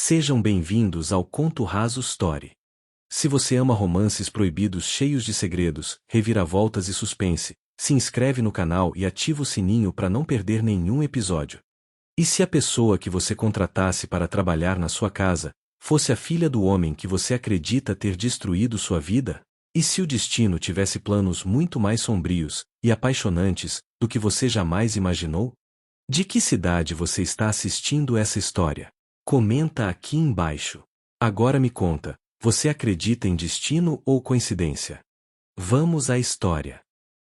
Sejam bem-vindos ao Conto Raso Story. Se você ama romances proibidos cheios de segredos, reviravoltas e suspense, se inscreve no canal e ativa o sininho para não perder nenhum episódio. E se a pessoa que você contratasse para trabalhar na sua casa fosse a filha do homem que você acredita ter destruído sua vida? E se o destino tivesse planos muito mais sombrios e apaixonantes do que você jamais imaginou? De que cidade você está assistindo essa história? Comenta aqui embaixo. Agora me conta, você acredita em destino ou coincidência? Vamos à história.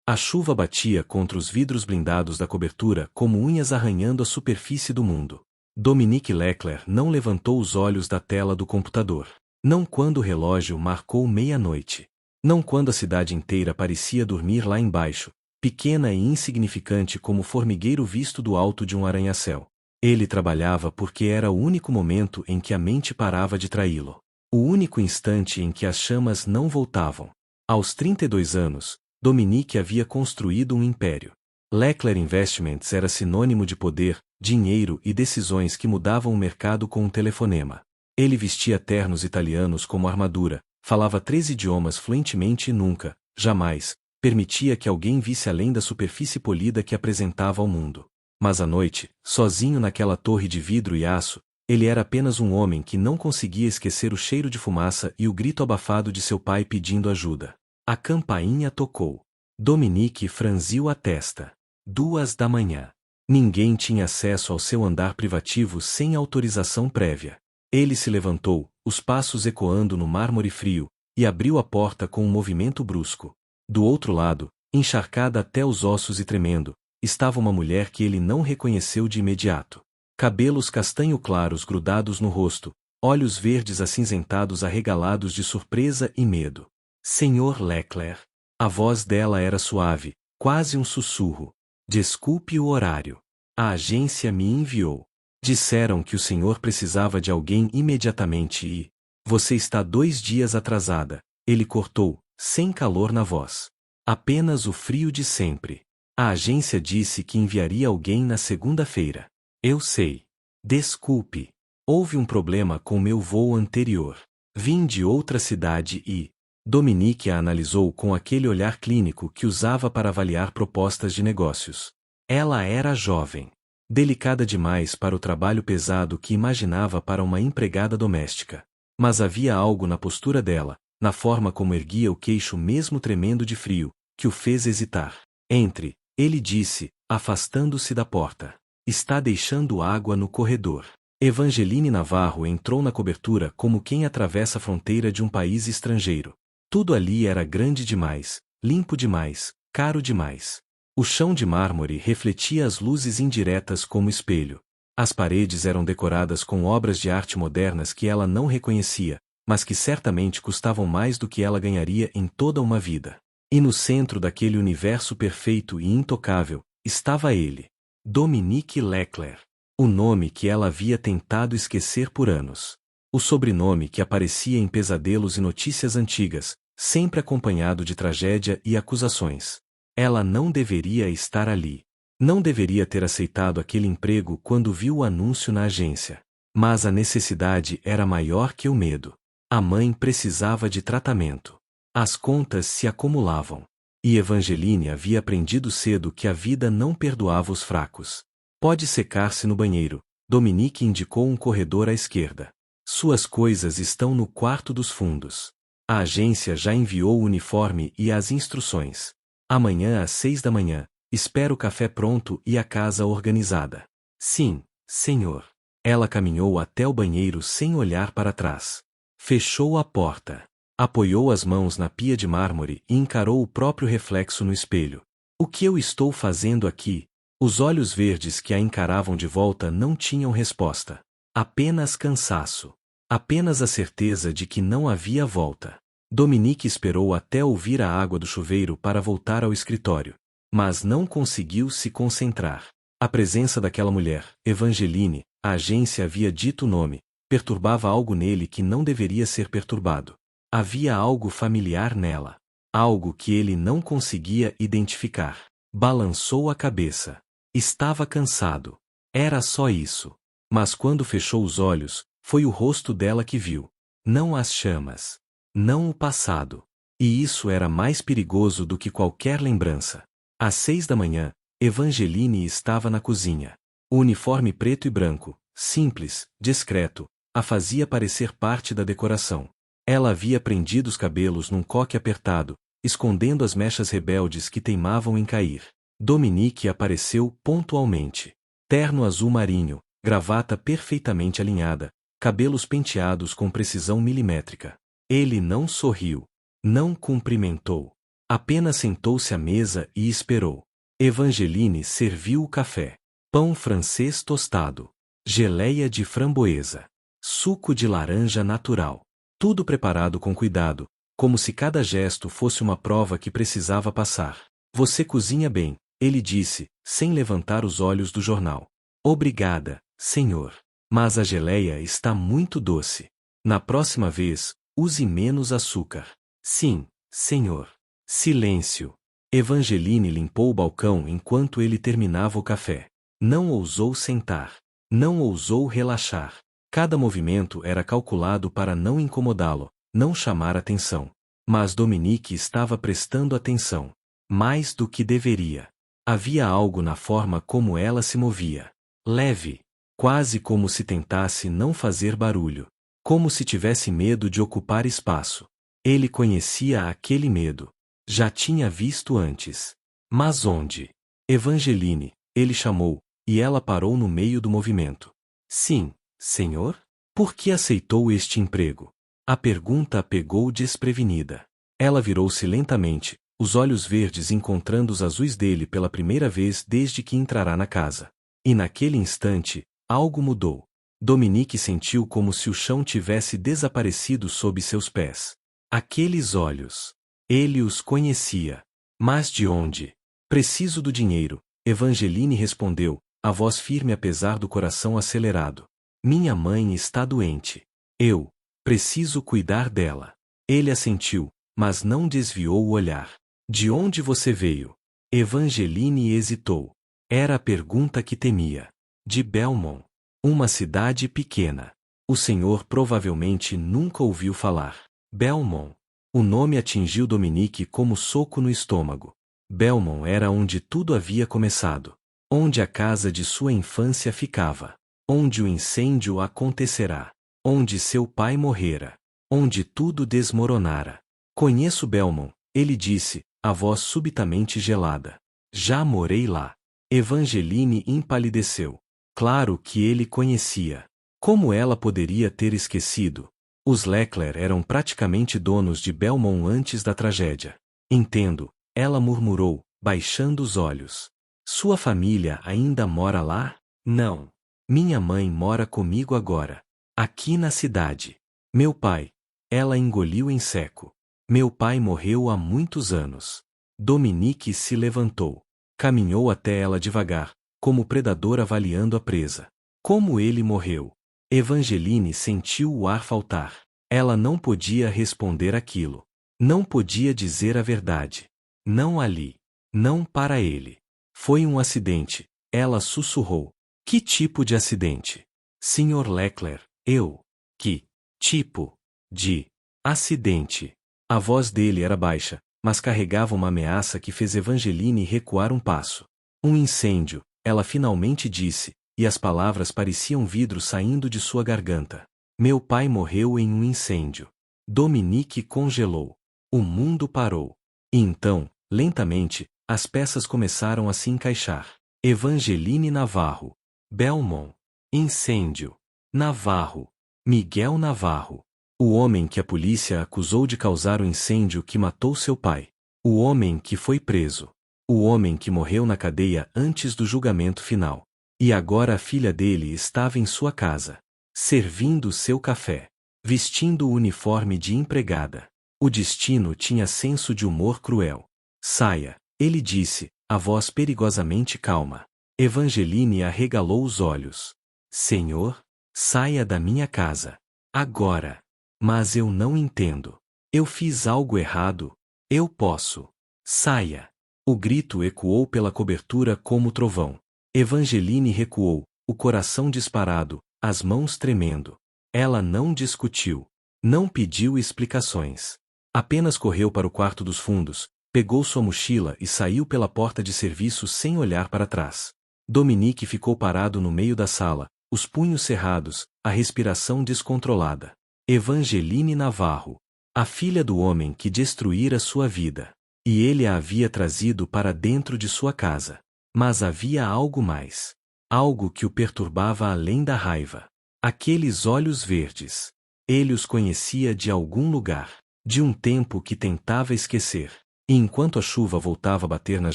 A chuva batia contra os vidros blindados da cobertura como unhas arranhando a superfície do mundo. Dominique Leclerc não levantou os olhos da tela do computador. Não quando o relógio marcou meia-noite. Não quando a cidade inteira parecia dormir lá embaixo, pequena e insignificante como o formigueiro visto do alto de um arranha-céu. Ele trabalhava porque era o único momento em que a mente parava de traí-lo. O único instante em que as chamas não voltavam. Aos 32 anos, Dominique havia construído um império. Leclerc Investments era sinônimo de poder, dinheiro e decisões que mudavam o mercado com um telefonema. Ele vestia ternos italianos como armadura, falava 3 idiomas fluentemente e nunca, jamais, permitia que alguém visse além da superfície polida que apresentava ao mundo. Mas à noite, sozinho naquela torre de vidro e aço, ele era apenas um homem que não conseguia esquecer o cheiro de fumaça e o grito abafado de seu pai pedindo ajuda. A campainha tocou. Dominique franziu a testa. 2 da manhã. Ninguém tinha acesso ao seu andar privativo sem autorização prévia. Ele se levantou, os passos ecoando no mármore frio, e abriu a porta com um movimento brusco. Do outro lado, encharcada até os ossos e tremendo, estava uma mulher que ele não reconheceu de imediato. Cabelos castanho claros grudados no rosto, olhos verdes acinzentados arregalados de surpresa e medo. Senhor Leclerc. A voz dela era suave, quase um sussurro. Desculpe o horário. A agência me enviou. Disseram que o senhor precisava de alguém imediatamente e... Você está 2 dias atrasada, ele cortou, sem calor na voz. Apenas o frio de sempre. A agência disse que enviaria alguém na segunda-feira. Eu sei. Desculpe. Houve um problema com meu voo anterior. Vim de outra cidade e... Dominique a analisou com aquele olhar clínico que usava para avaliar propostas de negócios. Ela era jovem. Delicada demais para o trabalho pesado que imaginava para uma empregada doméstica. Mas havia algo na postura dela, na forma como erguia o queixo mesmo tremendo de frio, que o fez hesitar. Entre. Ele disse, afastando-se da porta. Está deixando água no corredor. Evangeline Navarro entrou na cobertura como quem atravessa a fronteira de um país estrangeiro. Tudo ali era grande demais, limpo demais, caro demais. O chão de mármore refletia as luzes indiretas como espelho. As paredes eram decoradas com obras de arte modernas que ela não reconhecia, mas que certamente custavam mais do que ela ganharia em toda uma vida. E no centro daquele universo perfeito e intocável, estava ele. Dominique Leclerc. O nome que ela havia tentado esquecer por anos. O sobrenome que aparecia em pesadelos e notícias antigas, sempre acompanhado de tragédia e acusações. Ela não deveria estar ali. Não deveria ter aceitado aquele emprego quando viu o anúncio na agência. Mas a necessidade era maior que o medo. A mãe precisava de tratamento. As contas se acumulavam. E Evangeline havia aprendido cedo que a vida não perdoava os fracos. Pode secar-se no banheiro. Dominique indicou um corredor à esquerda. Suas coisas estão no quarto dos fundos. A agência já enviou o uniforme e as instruções. Amanhã às 6 da manhã, espero o café pronto e a casa organizada. Sim, senhor. Ela caminhou até o banheiro sem olhar para trás. Fechou a porta. Apoiou as mãos na pia de mármore e encarou o próprio reflexo no espelho. O que eu estou fazendo aqui? Os olhos verdes que a encaravam de volta não tinham resposta. Apenas cansaço. Apenas a certeza de que não havia volta. Dominique esperou até ouvir a água do chuveiro para voltar ao escritório. Mas não conseguiu se concentrar. A presença daquela mulher, Evangeline, a agência havia dito o nome, perturbava algo nele que não deveria ser perturbado. Havia algo familiar nela. Algo que ele não conseguia identificar. Balançou a cabeça. Estava cansado. Era só isso. Mas quando fechou os olhos, Foi o rosto dela que viu. Não as chamas. Não o passado. E isso era mais perigoso do que qualquer lembrança. Às 6 da manhã, Evangeline estava na cozinha. O uniforme preto e branco, simples, discreto, a fazia parecer parte da decoração. Ela havia prendido os cabelos num coque apertado, escondendo as mechas rebeldes que teimavam em cair. Dominique apareceu pontualmente. Terno azul marinho, gravata perfeitamente alinhada, cabelos penteados com precisão milimétrica. Ele não sorriu. Não cumprimentou. Apenas sentou-se à mesa e esperou. Evangeline serviu o café. Pão francês tostado. Geleia de framboesa. Suco de laranja natural. Tudo preparado com cuidado, como se cada gesto fosse uma prova que precisava passar. Você cozinha bem, ele disse, sem levantar os olhos do jornal. Obrigada, senhor. Mas a geleia está muito doce. Na próxima vez, use menos açúcar. Sim, senhor. Silêncio. Evangeline limpou o balcão enquanto ele terminava o café. Não ousou sentar. Não ousou relaxar. Cada movimento era calculado para não incomodá-lo, não chamar atenção. Mas Dominique estava prestando atenção. Mais do que deveria. Havia algo na forma como ela se movia. Leve. Quase como se tentasse não fazer barulho. Como se tivesse medo de ocupar espaço. Ele conhecia aquele medo. Já tinha visto antes. Mas onde? Evangeline, ele chamou, e ela parou no meio do movimento. Sim, senhor? Por que aceitou este emprego? A pergunta a pegou desprevenida. Ela virou-se lentamente, os olhos verdes encontrando os azuis dele pela primeira vez desde que entrará na casa. E naquele instante, algo mudou. Dominique sentiu como se o chão tivesse desaparecido sob seus pés. Aqueles olhos. Ele os conhecia. Mas de onde? Preciso do dinheiro, Evangeline respondeu, a voz firme apesar do coração acelerado. Minha mãe está doente. Eu preciso cuidar dela. Ele assentiu, mas não desviou o olhar. De onde você veio? Evangeline hesitou. Era a pergunta que temia. De Belmont. Uma cidade pequena. O senhor provavelmente nunca ouviu falar. Belmont. O nome atingiu Dominique como soco no estômago. Belmont era onde tudo havia começado. Onde a casa de sua infância ficava. Onde o incêndio acontecerá. Onde seu pai morrera. Onde tudo desmoronara. Conheço Belmont, ele disse, a voz subitamente gelada. Já morei lá. Evangeline empalideceu. Claro que ele conhecia. Como ela poderia ter esquecido? Os Leclerc eram praticamente donos de Belmont antes da tragédia. Entendo, ela murmurou, baixando os olhos. Sua família ainda mora lá? Não. Minha mãe mora comigo agora. Aqui na cidade. Meu pai. Ela engoliu em seco. Meu pai morreu há muitos anos. Dominique se levantou. Caminhou até ela devagar, como predador avaliando a presa. Como ele morreu? Evangeline sentiu o ar faltar. Ela não podia responder aquilo. Não podia dizer a verdade. Não ali. Não para ele. Foi um acidente, ela sussurrou. Que tipo de acidente? Sr. Leclerc, eu. Que tipo de acidente? A voz dele era baixa, mas carregava uma ameaça que fez Evangeline recuar um passo. Um incêndio, ela finalmente disse, e as palavras pareciam vidro saindo de sua garganta. Meu pai morreu em um incêndio. Dominique congelou. O mundo parou. E então, lentamente, as peças começaram a se encaixar. Evangeline Navarro. Belmont. Incêndio. Navarro. Miguel Navarro. O homem que a polícia acusou de causar o incêndio que matou seu pai. O homem que foi preso. O homem que morreu na cadeia antes do julgamento final. E agora a filha dele estava em sua casa, servindo seu café, vestindo o uniforme de empregada. O destino tinha senso de humor cruel. Saia, ele disse, a voz perigosamente calma. Evangeline arregalou os olhos. Senhor, saia da minha casa. Agora. Mas eu não entendo. Eu fiz algo errado. Eu posso. Saia. O grito ecoou pela cobertura como trovão. Evangeline recuou, o coração disparado, as mãos tremendo. Ela não discutiu. Não pediu explicações. Apenas correu para o quarto dos fundos, pegou sua mochila e saiu pela porta de serviço sem olhar para trás. Dominique ficou parado no meio da sala, os punhos cerrados, a respiração descontrolada. Evangeline Navarro. A filha do homem que destruíra sua vida. E ele a havia trazido para dentro de sua casa. Mas havia algo mais. Algo que o perturbava além da raiva. Aqueles olhos verdes. Ele os conhecia de algum lugar. De um tempo que tentava esquecer. E enquanto a chuva voltava a bater nas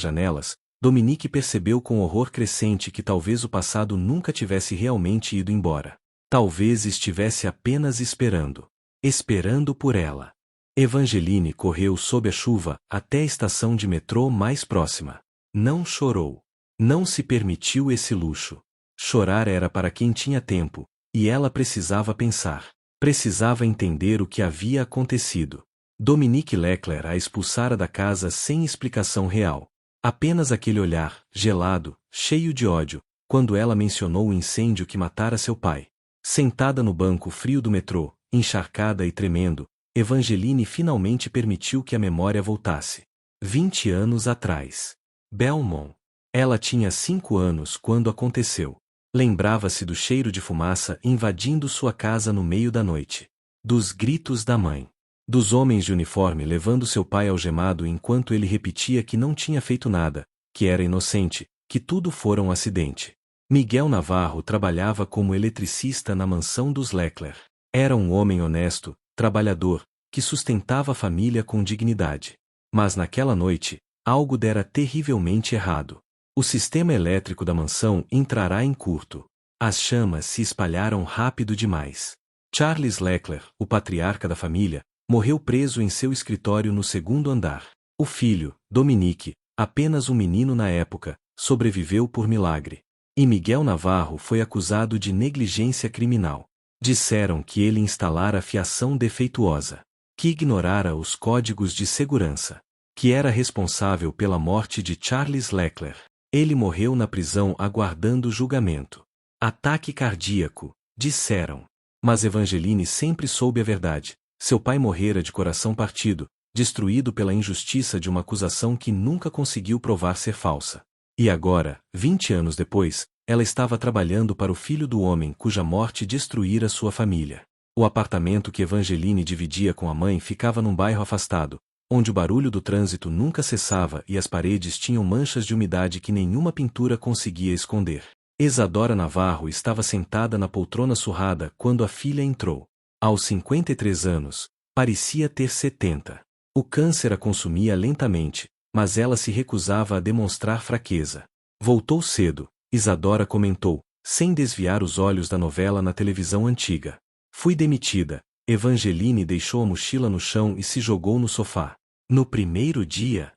janelas, Dominique percebeu com horror crescente que talvez o passado nunca tivesse realmente ido embora. Talvez estivesse apenas esperando. Esperando por ela. Evangeline correu sob a chuva até a estação de metrô mais próxima. Não chorou. Não se permitiu esse luxo. Chorar era para quem tinha tempo, e ela precisava pensar. Precisava entender o que havia acontecido. Dominique Leclerc a expulsara da casa sem explicação real. Apenas aquele olhar, gelado, cheio de ódio, quando ela mencionou o incêndio que matara seu pai. Sentada no banco frio do metrô, encharcada e tremendo, Evangeline finalmente permitiu que a memória voltasse. 20 anos atrás. Belmont. Ela tinha 5 anos quando aconteceu. Lembrava-se do cheiro de fumaça invadindo sua casa no meio da noite. Dos gritos da mãe. Dos homens de uniforme levando seu pai algemado enquanto ele repetia que não tinha feito nada, que era inocente, que tudo fora um acidente. Miguel Navarro trabalhava como eletricista na mansão dos Leclerc. Era um homem honesto, trabalhador, que sustentava a família com dignidade. Mas naquela noite, algo dera terrivelmente errado. O sistema elétrico da mansão entrará em curto. As chamas se espalharam rápido demais. Charles Leclerc, o patriarca da família, morreu preso em seu escritório no segundo andar. O filho, Dominique, apenas um menino na época, sobreviveu por milagre. E Miguel Navarro foi acusado de negligência criminal. Disseram que ele instalara fiação defeituosa, que ignorara os códigos de segurança, que era responsável pela morte de Charles Leclerc. Ele morreu na prisão aguardando julgamento. Ataque cardíaco, disseram. Mas Evangeline sempre soube a verdade. Seu pai morrera de coração partido, destruído pela injustiça de uma acusação que nunca conseguiu provar ser falsa. E agora, 20 anos depois, ela estava trabalhando para o filho do homem cuja morte destruíra sua família. O apartamento que Evangeline dividia com a mãe ficava num bairro afastado, onde o barulho do trânsito nunca cessava e as paredes tinham manchas de umidade que nenhuma pintura conseguia esconder. Isadora Navarro estava sentada na poltrona surrada quando a filha entrou. Aos 53 anos, parecia ter 70. O câncer a consumia lentamente, mas ela se recusava a demonstrar fraqueza. Voltou cedo, Isadora comentou, sem desviar os olhos da novela na televisão antiga. Fui demitida. Evangeline deixou a mochila no chão e se jogou no sofá. No primeiro dia.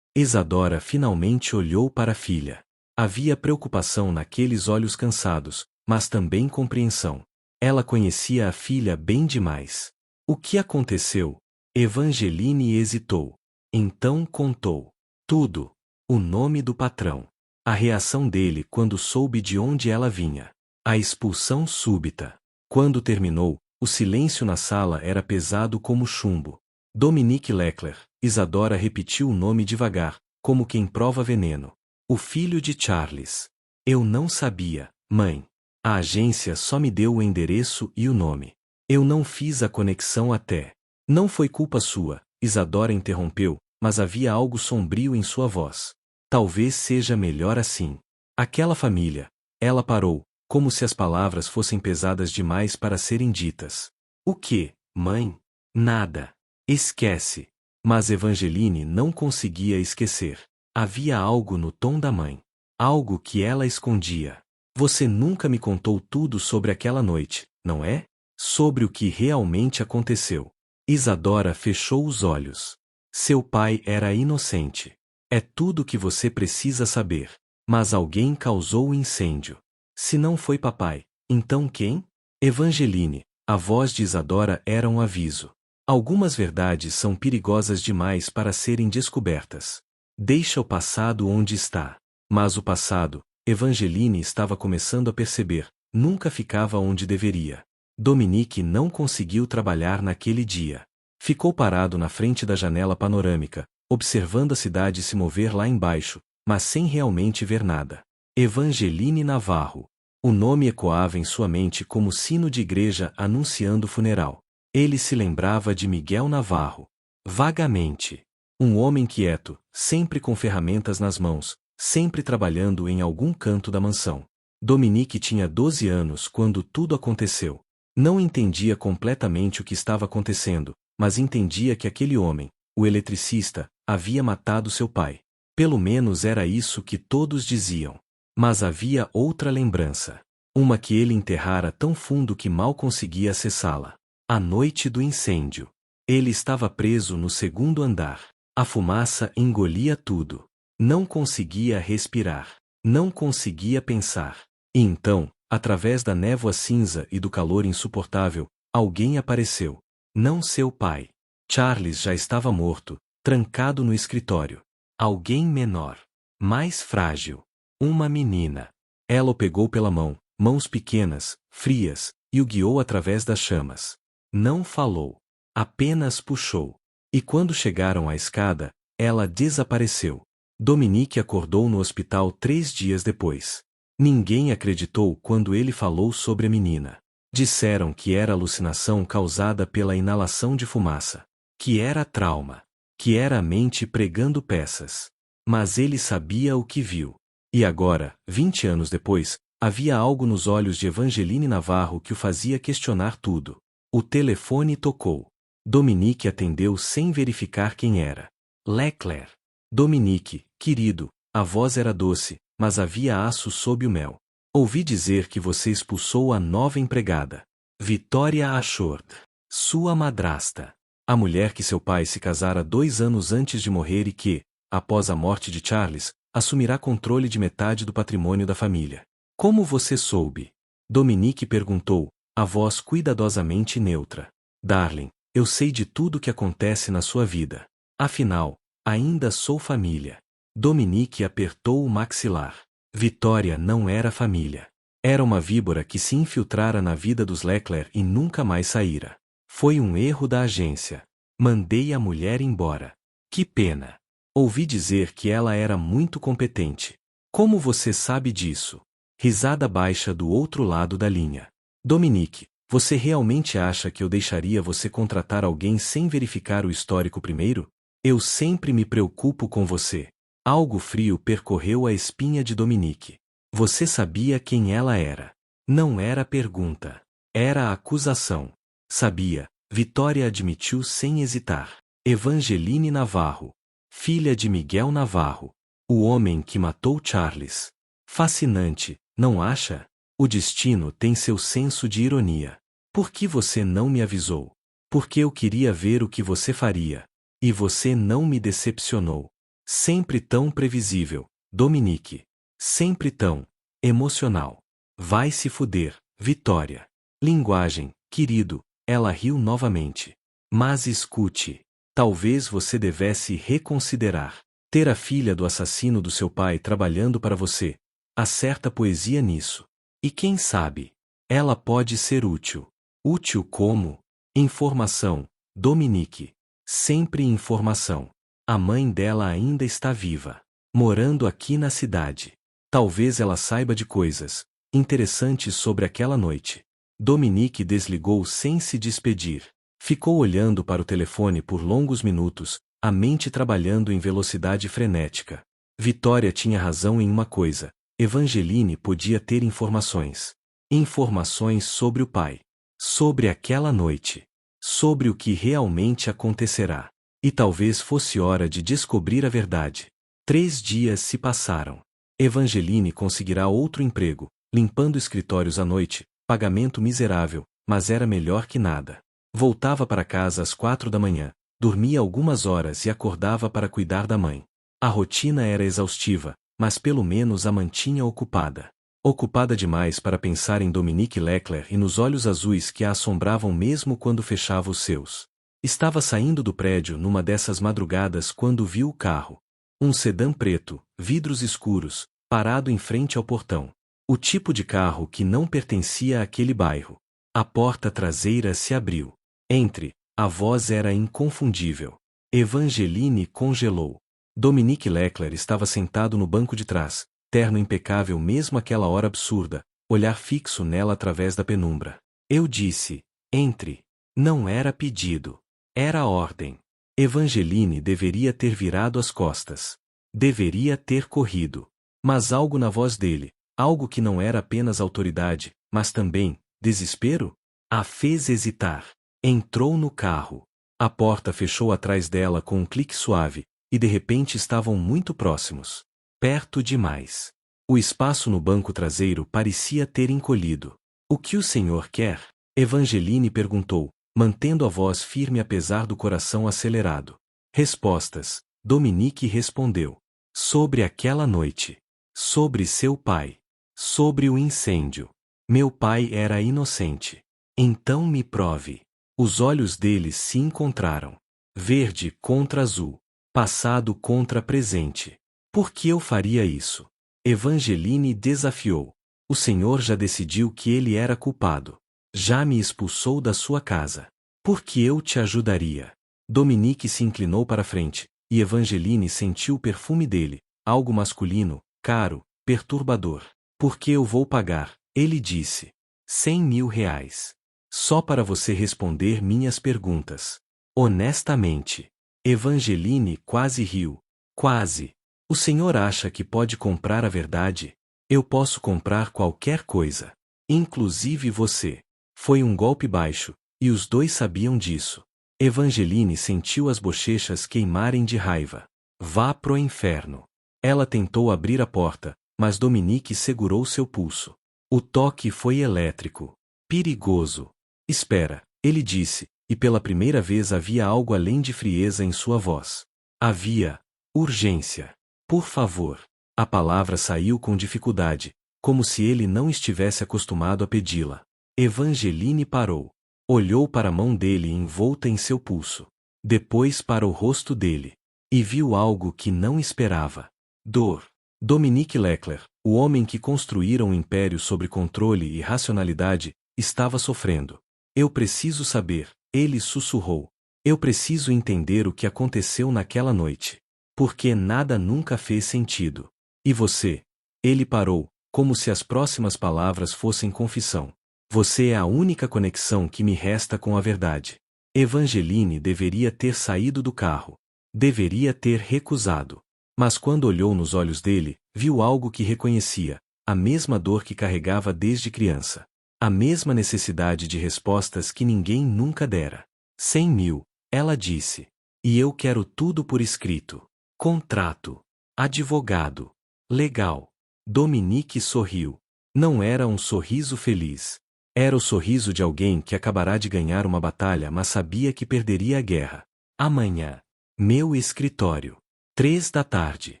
Isadora finalmente olhou para a filha. Havia preocupação naqueles olhos cansados, mas também compreensão. Ela conhecia a filha bem demais. O que aconteceu? Evangeline hesitou. Então contou. Tudo. O nome do patrão. A reação dele quando soube de onde ela vinha. A expulsão súbita. Quando terminou, o silêncio na sala era pesado como chumbo. Dominique Leclerc. Isadora repetiu o nome devagar, como quem prova veneno. O filho de Charles. Eu não sabia, mãe. A agência só me deu o endereço e o nome. Eu não fiz a conexão até. Não foi culpa sua, Isadora interrompeu, mas havia algo sombrio em sua voz. Talvez seja melhor assim. Aquela família. Ela parou, como se as palavras fossem pesadas demais para serem ditas. O que, mãe? Nada. Esquece. Mas Evangeline não conseguia esquecer. Havia algo no tom da mãe. Algo que ela escondia. Você nunca me contou tudo sobre aquela noite, não é? Sobre o que realmente aconteceu. Isadora fechou os olhos. Seu pai era inocente. É tudo o que você precisa saber. Mas alguém causou o incêndio. Se não foi papai, então quem? Evangeline. A voz de Isadora era um aviso. Algumas verdades são perigosas demais para serem descobertas. Deixa o passado onde está. Mas o passado, Evangeline estava começando a perceber, nunca ficava onde deveria. Dominique não conseguiu trabalhar naquele dia. Ficou parado na frente da janela panorâmica, observando a cidade se mover lá embaixo, mas sem realmente ver nada. Evangeline Navarro. O nome ecoava em sua mente como sino de igreja anunciando o funeral. Ele se lembrava de Miguel Navarro. Vagamente. Um homem quieto, sempre com ferramentas nas mãos, sempre trabalhando em algum canto da mansão. Dominique tinha 12 anos quando tudo aconteceu. Não entendia completamente o que estava acontecendo, mas entendia que aquele homem, o eletricista, havia matado seu pai. Pelo menos era isso que todos diziam. Mas havia outra lembrança. Uma que ele enterrara tão fundo que mal conseguia acessá-la. A noite do incêndio. Ele estava preso no segundo andar. A fumaça engolia tudo. Não conseguia respirar. Não conseguia pensar. E então, através da névoa cinza e do calor insuportável, alguém apareceu. Não seu pai. Charles já estava morto, trancado no escritório. Alguém menor. Mais frágil. Uma menina. Ela o pegou pela mão, mãos pequenas, frias, e o guiou através das chamas. Não falou. Apenas puxou. E quando chegaram à escada, ela desapareceu. Dominique acordou no hospital 3 dias depois. Ninguém acreditou quando ele falou sobre a menina. Disseram que era alucinação causada pela inalação de fumaça. Que era trauma. Que era a mente pregando peças. Mas ele sabia o que viu. E agora, 20 anos depois, havia algo nos olhos de Evangeline Navarro que o fazia questionar tudo. O telefone tocou. Dominique atendeu sem verificar quem era. Leclerc. Dominique, querido, a voz era doce, mas havia aço sob o mel. Ouvi dizer que você expulsou a nova empregada. Vitória Ashord. Sua madrasta. A mulher que seu pai se casara 2 anos antes de morrer e que, após a morte de Charles, assumirá controle de metade do patrimônio da família. Como você soube? Dominique perguntou, a voz cuidadosamente neutra. Darling, eu sei de tudo o que acontece na sua vida. Afinal, ainda sou família. Dominique apertou o maxilar. Vitória não era família. Era uma víbora que se infiltrara na vida dos Leclerc e nunca mais saíra. Foi um erro da agência. Mandei a mulher embora. Que pena. Ouvi dizer que ela era muito competente. Como você sabe disso? Risada baixa do outro lado da linha. Dominique, você realmente acha que eu deixaria você contratar alguém sem verificar o histórico primeiro? Eu sempre me preocupo com você. Algo frio percorreu a espinha de Dominique. Você sabia quem ela era. Não era pergunta. Era acusação. Sabia, Vitória admitiu sem hesitar. Evangeline Navarro. Filha de Miguel Navarro. O homem que matou Charles. Fascinante, não acha? O destino tem seu senso de ironia. Por que você não me avisou? Porque eu queria ver o que você faria. E você não me decepcionou. Sempre tão previsível, Dominique. Sempre tão emocional. Vai se fuder, Vitória. Linguagem, querido, ela riu novamente. Mas escute. Talvez você devesse reconsiderar. Ter a filha do assassino do seu pai trabalhando para você. Há certa poesia nisso. E quem sabe? Ela pode ser útil. Útil como? Informação, Dominique. Sempre informação. A mãe dela ainda está viva. Morando aqui na cidade. Talvez ela saiba de coisas interessantes sobre aquela noite. Dominique desligou sem se despedir. Ficou olhando para o telefone por longos minutos, a mente trabalhando em velocidade frenética. Vitória tinha razão em uma coisa. Evangeline podia ter informações. Informações sobre o pai. Sobre aquela noite. Sobre o que realmente acontecerá. E talvez fosse hora de descobrir a verdade. 3 dias se passaram. Evangeline conseguirá outro emprego, limpando escritórios à noite, pagamento miserável, mas era melhor que nada. Voltava para casa às 4 da manhã, dormia algumas horas e acordava para cuidar da mãe. A rotina era exaustiva, mas pelo menos a mantinha ocupada. Ocupada demais para pensar em Dominique Leclerc e nos olhos azuis que a assombravam mesmo quando fechava os seus. Estava saindo do prédio numa dessas madrugadas quando viu o carro. Um sedã preto, vidros escuros, parado em frente ao portão. O tipo de carro que não pertencia àquele bairro. A porta traseira se abriu. Entre. A voz era inconfundível. Evangeline congelou. Dominique Leclerc estava sentado no banco de trás, terno impecável mesmo àquela hora absurda, olhar fixo nela através da penumbra. Eu disse: entre. Não era pedido. Era ordem. Evangeline deveria ter virado as costas. Deveria ter corrido. Mas algo na voz dele, algo que não era apenas autoridade, mas também desespero, a fez hesitar. Entrou no carro. A porta fechou atrás dela com um clique suave, e de repente estavam muito próximos. Perto demais. O espaço no banco traseiro parecia ter encolhido. O que o senhor quer? Evangeline perguntou, mantendo a voz firme apesar do coração acelerado. Respostas. Dominique respondeu. Sobre aquela noite. Sobre seu pai. Sobre o incêndio. Meu pai era inocente. Então me prove. Os olhos deles se encontraram. Verde contra azul. Passado contra presente. Por que eu faria isso? Evangeline desafiou. O Senhor já decidiu que ele era culpado. Já me expulsou da sua casa. Por que eu te ajudaria? Dominique se inclinou para frente, e Evangeline sentiu o perfume dele, algo masculino, caro, perturbador. Por que eu vou pagar? Ele disse. 100.000 reais. Só para você responder minhas perguntas. Honestamente. Evangeline quase riu. Quase. O senhor acha que pode comprar a verdade? Eu posso comprar qualquer coisa. Inclusive você. Foi um golpe baixo, e os dois sabiam disso. Evangeline sentiu as bochechas queimarem de raiva. Vá pro inferno. Ela tentou abrir a porta, mas Dominique segurou seu pulso. O toque foi elétrico. Perigoso. Espera, ele disse, e pela primeira vez havia algo além de frieza em sua voz. Havia urgência. Por favor. A palavra saiu com dificuldade, como se ele não estivesse acostumado a pedi-la. Evangeline parou. Olhou para a mão dele envolta em seu pulso. Depois para o rosto dele. E viu algo que não esperava. Dor. Dominique Leclerc, o homem que construíra um império sobre controle e racionalidade, estava sofrendo. Eu preciso saber, ele sussurrou. Eu preciso entender o que aconteceu naquela noite. Porque nada nunca fez sentido. E você? Ele parou, como se as próximas palavras fossem confissão. Você é a única conexão que me resta com a verdade. Evangeline deveria ter saído do carro. Deveria ter recusado. Mas quando olhou nos olhos dele, viu algo que reconhecia, a mesma dor que carregava desde criança. A mesma necessidade de respostas que ninguém nunca dera. 100.000, ela disse. E eu quero tudo por escrito. Contrato. Advogado. Legal. Dominique sorriu. Não era um sorriso feliz. Era o sorriso de alguém que acabará de ganhar uma batalha mas sabia que perderia a guerra. Amanhã. Meu escritório. 3 da tarde.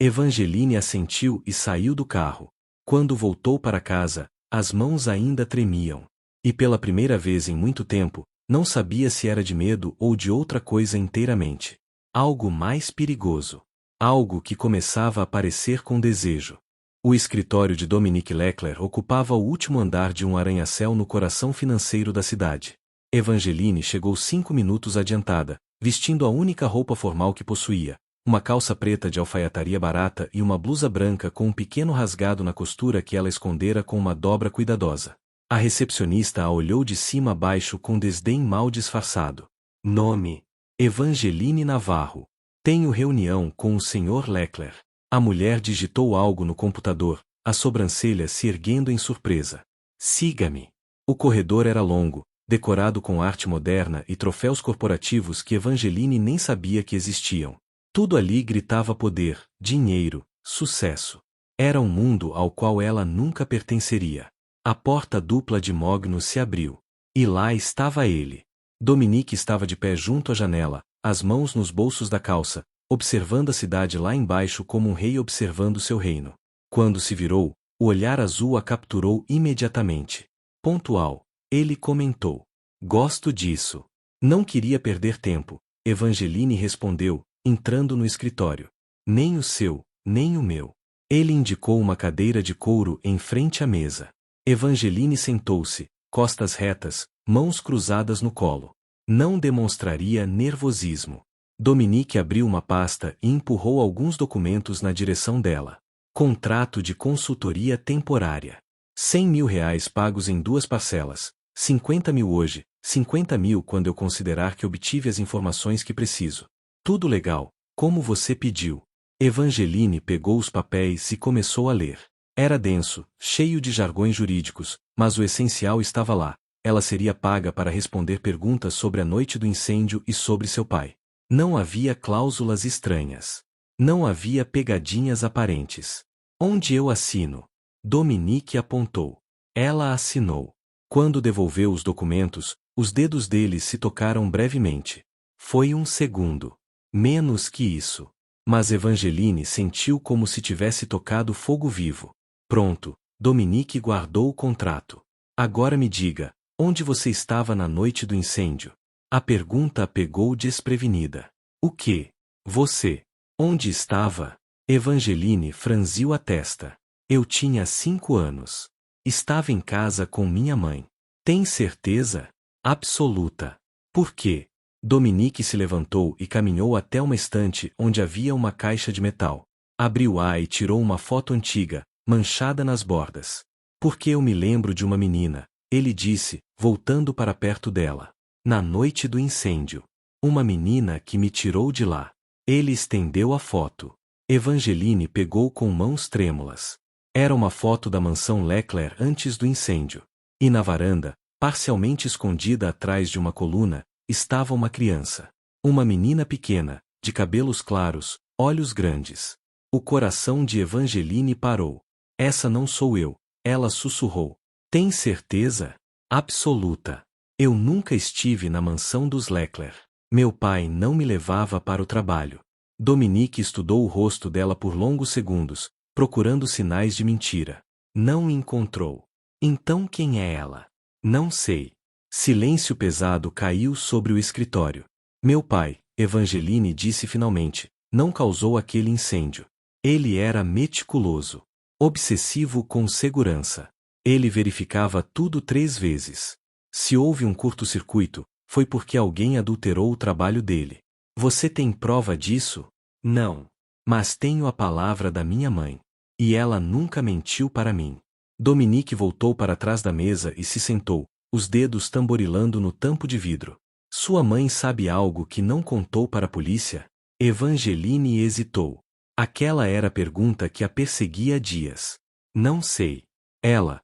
Evangeline assentiu e saiu do carro. Quando voltou para casa, as mãos ainda tremiam. E pela primeira vez em muito tempo, não sabia se era de medo ou de outra coisa inteiramente. Algo mais perigoso. Algo que começava a parecer com desejo. O escritório de Dominique Leclerc ocupava o último andar de um arranha-céu no coração financeiro da cidade. Evangeline chegou 5 minutos adiantada, vestindo a única roupa formal que possuía, uma calça preta de alfaiataria barata e uma blusa branca com um pequeno rasgado na costura que ela escondera com uma dobra cuidadosa. A recepcionista a olhou de cima a baixo com desdém mal disfarçado. Nome: Evangeline Navarro. Tenho reunião com o Sr. Leclerc. A mulher digitou algo no computador, as sobrancelhas se erguendo em surpresa. Siga-me. O corredor era longo, decorado com arte moderna e troféus corporativos que Evangeline nem sabia que existiam. Tudo ali gritava poder, dinheiro, sucesso. Era um mundo ao qual ela nunca pertenceria. A porta dupla de mogno se abriu. E lá estava ele. Dominique estava de pé junto à janela, as mãos nos bolsos da calça, observando a cidade lá embaixo como um rei observando seu reino. Quando se virou, o olhar azul a capturou imediatamente. Pontual, ele comentou. Gosto disso. Não queria perder tempo, Evangeline respondeu, entrando no escritório. Nem o seu, nem o meu. Ele indicou uma cadeira de couro em frente à mesa. Evangeline sentou-se, costas retas, mãos cruzadas no colo. Não demonstraria nervosismo. Dominique abriu uma pasta e empurrou alguns documentos na direção dela. Contrato de consultoria temporária. 100 mil reais pagos em 2 parcelas. 50 mil hoje, 50 mil quando eu considerar que obtive as informações que preciso. Tudo legal, como você pediu. Evangeline pegou os papéis e começou a ler. Era denso, cheio de jargões jurídicos, mas o essencial estava lá. Ela seria paga para responder perguntas sobre a noite do incêndio e sobre seu pai. Não havia cláusulas estranhas. Não havia pegadinhas aparentes. Onde eu assino? Dominique apontou. Ela assinou. Quando devolveu os documentos, os dedos dele se tocaram brevemente. Foi um segundo. Menos que isso. Mas Evangeline sentiu como se tivesse tocado fogo vivo. Pronto, Dominique guardou o contrato. Agora me diga, onde você estava na noite do incêndio? A pergunta a pegou desprevenida. O quê? Você. Onde estava? Evangeline franziu a testa. Eu tinha 5 anos. Estava em casa com minha mãe. Tem certeza? Absoluta. Por quê? Dominique se levantou e caminhou até uma estante onde havia uma caixa de metal. Abriu-a e tirou uma foto antiga, manchada nas bordas. Porque eu me lembro de uma menina, ele disse, voltando para perto dela. Na noite do incêndio. Uma menina que me tirou de lá. Ele estendeu a foto. Evangeline pegou com mãos trêmulas. Era uma foto da mansão Leclerc antes do incêndio. E na varanda, parcialmente escondida atrás de uma coluna, estava uma criança. Uma menina pequena, de cabelos claros, olhos grandes. O coração de Evangeline parou. Essa não sou eu, ela sussurrou. Tem certeza? Absoluta. Eu nunca estive na mansão dos Leclerc. Meu pai não me levava para o trabalho. Dominique estudou o rosto dela por longos segundos, procurando sinais de mentira. Não encontrou. Então quem é ela? Não sei. Silêncio pesado caiu sobre o escritório. Meu pai, Evangeline disse finalmente, não causou aquele incêndio. Ele era meticuloso. Obsessivo com segurança. Ele verificava tudo 3 vezes. Se houve um curto-circuito, foi porque alguém adulterou o trabalho dele. Você tem prova disso? Não. Mas tenho a palavra da minha mãe. E ela nunca mentiu para mim. Dominique voltou para trás da mesa e se sentou, os dedos tamborilando no tampo de vidro. Sua mãe sabe algo que não contou para a polícia? Evangeline hesitou. Aquela era a pergunta que a perseguia há dias. Não sei. Ela